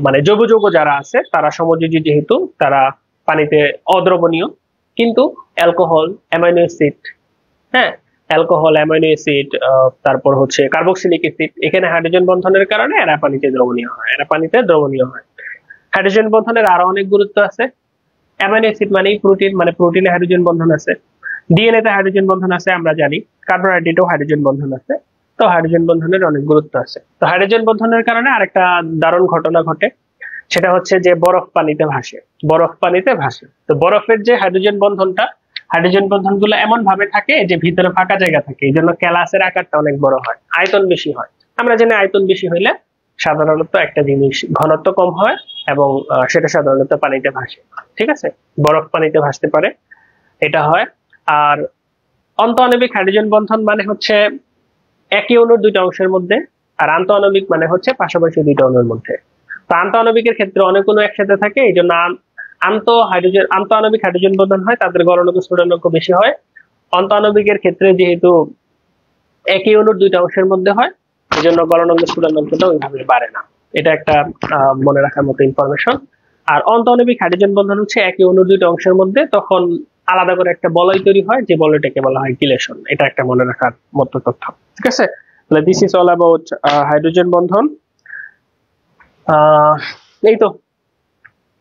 Speaker 1: মানে যৌগ যারা আছে তারা সমযোজী, যেহেতু তারা পানিতে অদ্রবণীয়, কিন্তু অ্যালকোহল, অ্যামাইনো অ্যাসিড, হ্যাঁ, অ্যালকোহল, অ্যামাইনো অ্যাসিড, তারপর হচ্ছে কার্বক্সিলিক অ্যাসিড, এখানে হাইড্রোজেন বন্ধনের কারণে এরা পানিতে দ্রবণীয় হয়। হাইড্রোজেন বন্ধনের আরো অনেক গুরুত্ব আছে। অ্যামাইনো অ্যাসিড মানে প্রোটিন, মানে প্রোটিনে হাইড্রোজেন বন্ধন আছে, ডিএনএ তে হাইড্রোজেন বন্ধন আছে, আমরা জানি কার্বোহাইড্রেটেও হাইড্রোজেন বন্ধন আছে। তো হাইড্রোজেন বন্ধনের অনেক গুরুত্ব আছে। তো হাইড্রোজেন বন্ধনের কারণে আরেকটা দারুণ ঘটনা ঘটে, সেটা হচ্ছে যে বরফ পানিতে ভাসে। তো বরফের যে হাইড্রোজেন বন্ধনগুলো এমন ভাবে থাকে যে ভিতরে ফাঁকা জায়গা থাকে, এই জন্য ক্যালাসের আকারটা অনেক বড় হয়, আয়তন বেশি হয়। আমরা জানি আয়তন বেশি হইলে সাধারণত একটা জিনিস ঘনত্ব কম হয়, এবং সেটা সাধারণত পানিতে ভাসে। ঠিক আছে, বরফ পানিতে ভাসতে পারে, এটা হয়। আর অন্তঃআণবিক হাইড্রোজেন বন্ধন মানে হচ্ছে একই অণুর দুইটা অংশের মধ্যে, আর আন্তঃআণবিক মানে হচ্ছে পাশাপাশি দুইটা অণুর মধ্যে। তো আন্তঃআণবিকের ক্ষেত্রে অনেক অণু একসাথে থাকে, এই জন্য আন্তঃআণবিক হাইড্রোজেন বন্ধন হয়, তাদের গলনাঙ্ক স্ফুটনাঙ্ক বেশি হয়। অন্তঃআণবিকের ক্ষেত্রে যেহেতু একই অণুর দুইটা অংশের মধ্যে হয়, এই জন্য গলনাঙ্ক স্ফুটনাঙ্কটা ওইভাবে বাড়ে না। এটা একটা মনে রাখার মতো ইনফরমেশন। আর অন্তঃআণবিক হাইড্রোজেন বন্ধন হচ্ছে একই অণুর দুইটা অংশের মধ্যে, তখন আলাদা করে একটা বলয় তৈরি হয়, যে বলয়টাকে বলা হয় গিলেশন। এটা একটা মনে রাখার মতো তথ্য। ঠিক আছে, তাহলে this is all about hydrogen বন্ধন। এই তো,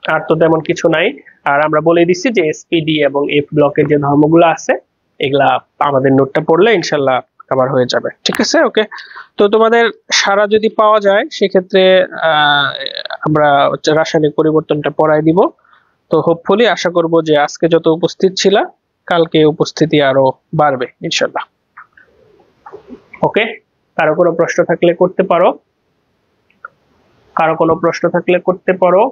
Speaker 1: আর তো তেমন কিছু নাই। আর আমরা বলে দিচ্ছি যে এসপিডি এবং এফ ব্লকের যে ধর্মগুলো আছে, এগুলা আমাদের নোটটা পড়লে ইনশাল্লাহ কভার হয়ে যাবে। ঠিক আছে, ওকে। তো তোমাদের সারা যদি পাওয়া যায়, সেক্ষেত্রে আমরা রাসায়নিক পরিবর্তনটা পড়াই দিব। তো হোপফুলি আশা করব যে আজকে যত উপস্থিত ছিল, কালকে উপস্থিতি আরো বাড়বে ইনশাল্লাহ। ওকে, কারো কোনো প্রশ্ন থাকলে করতে পারো।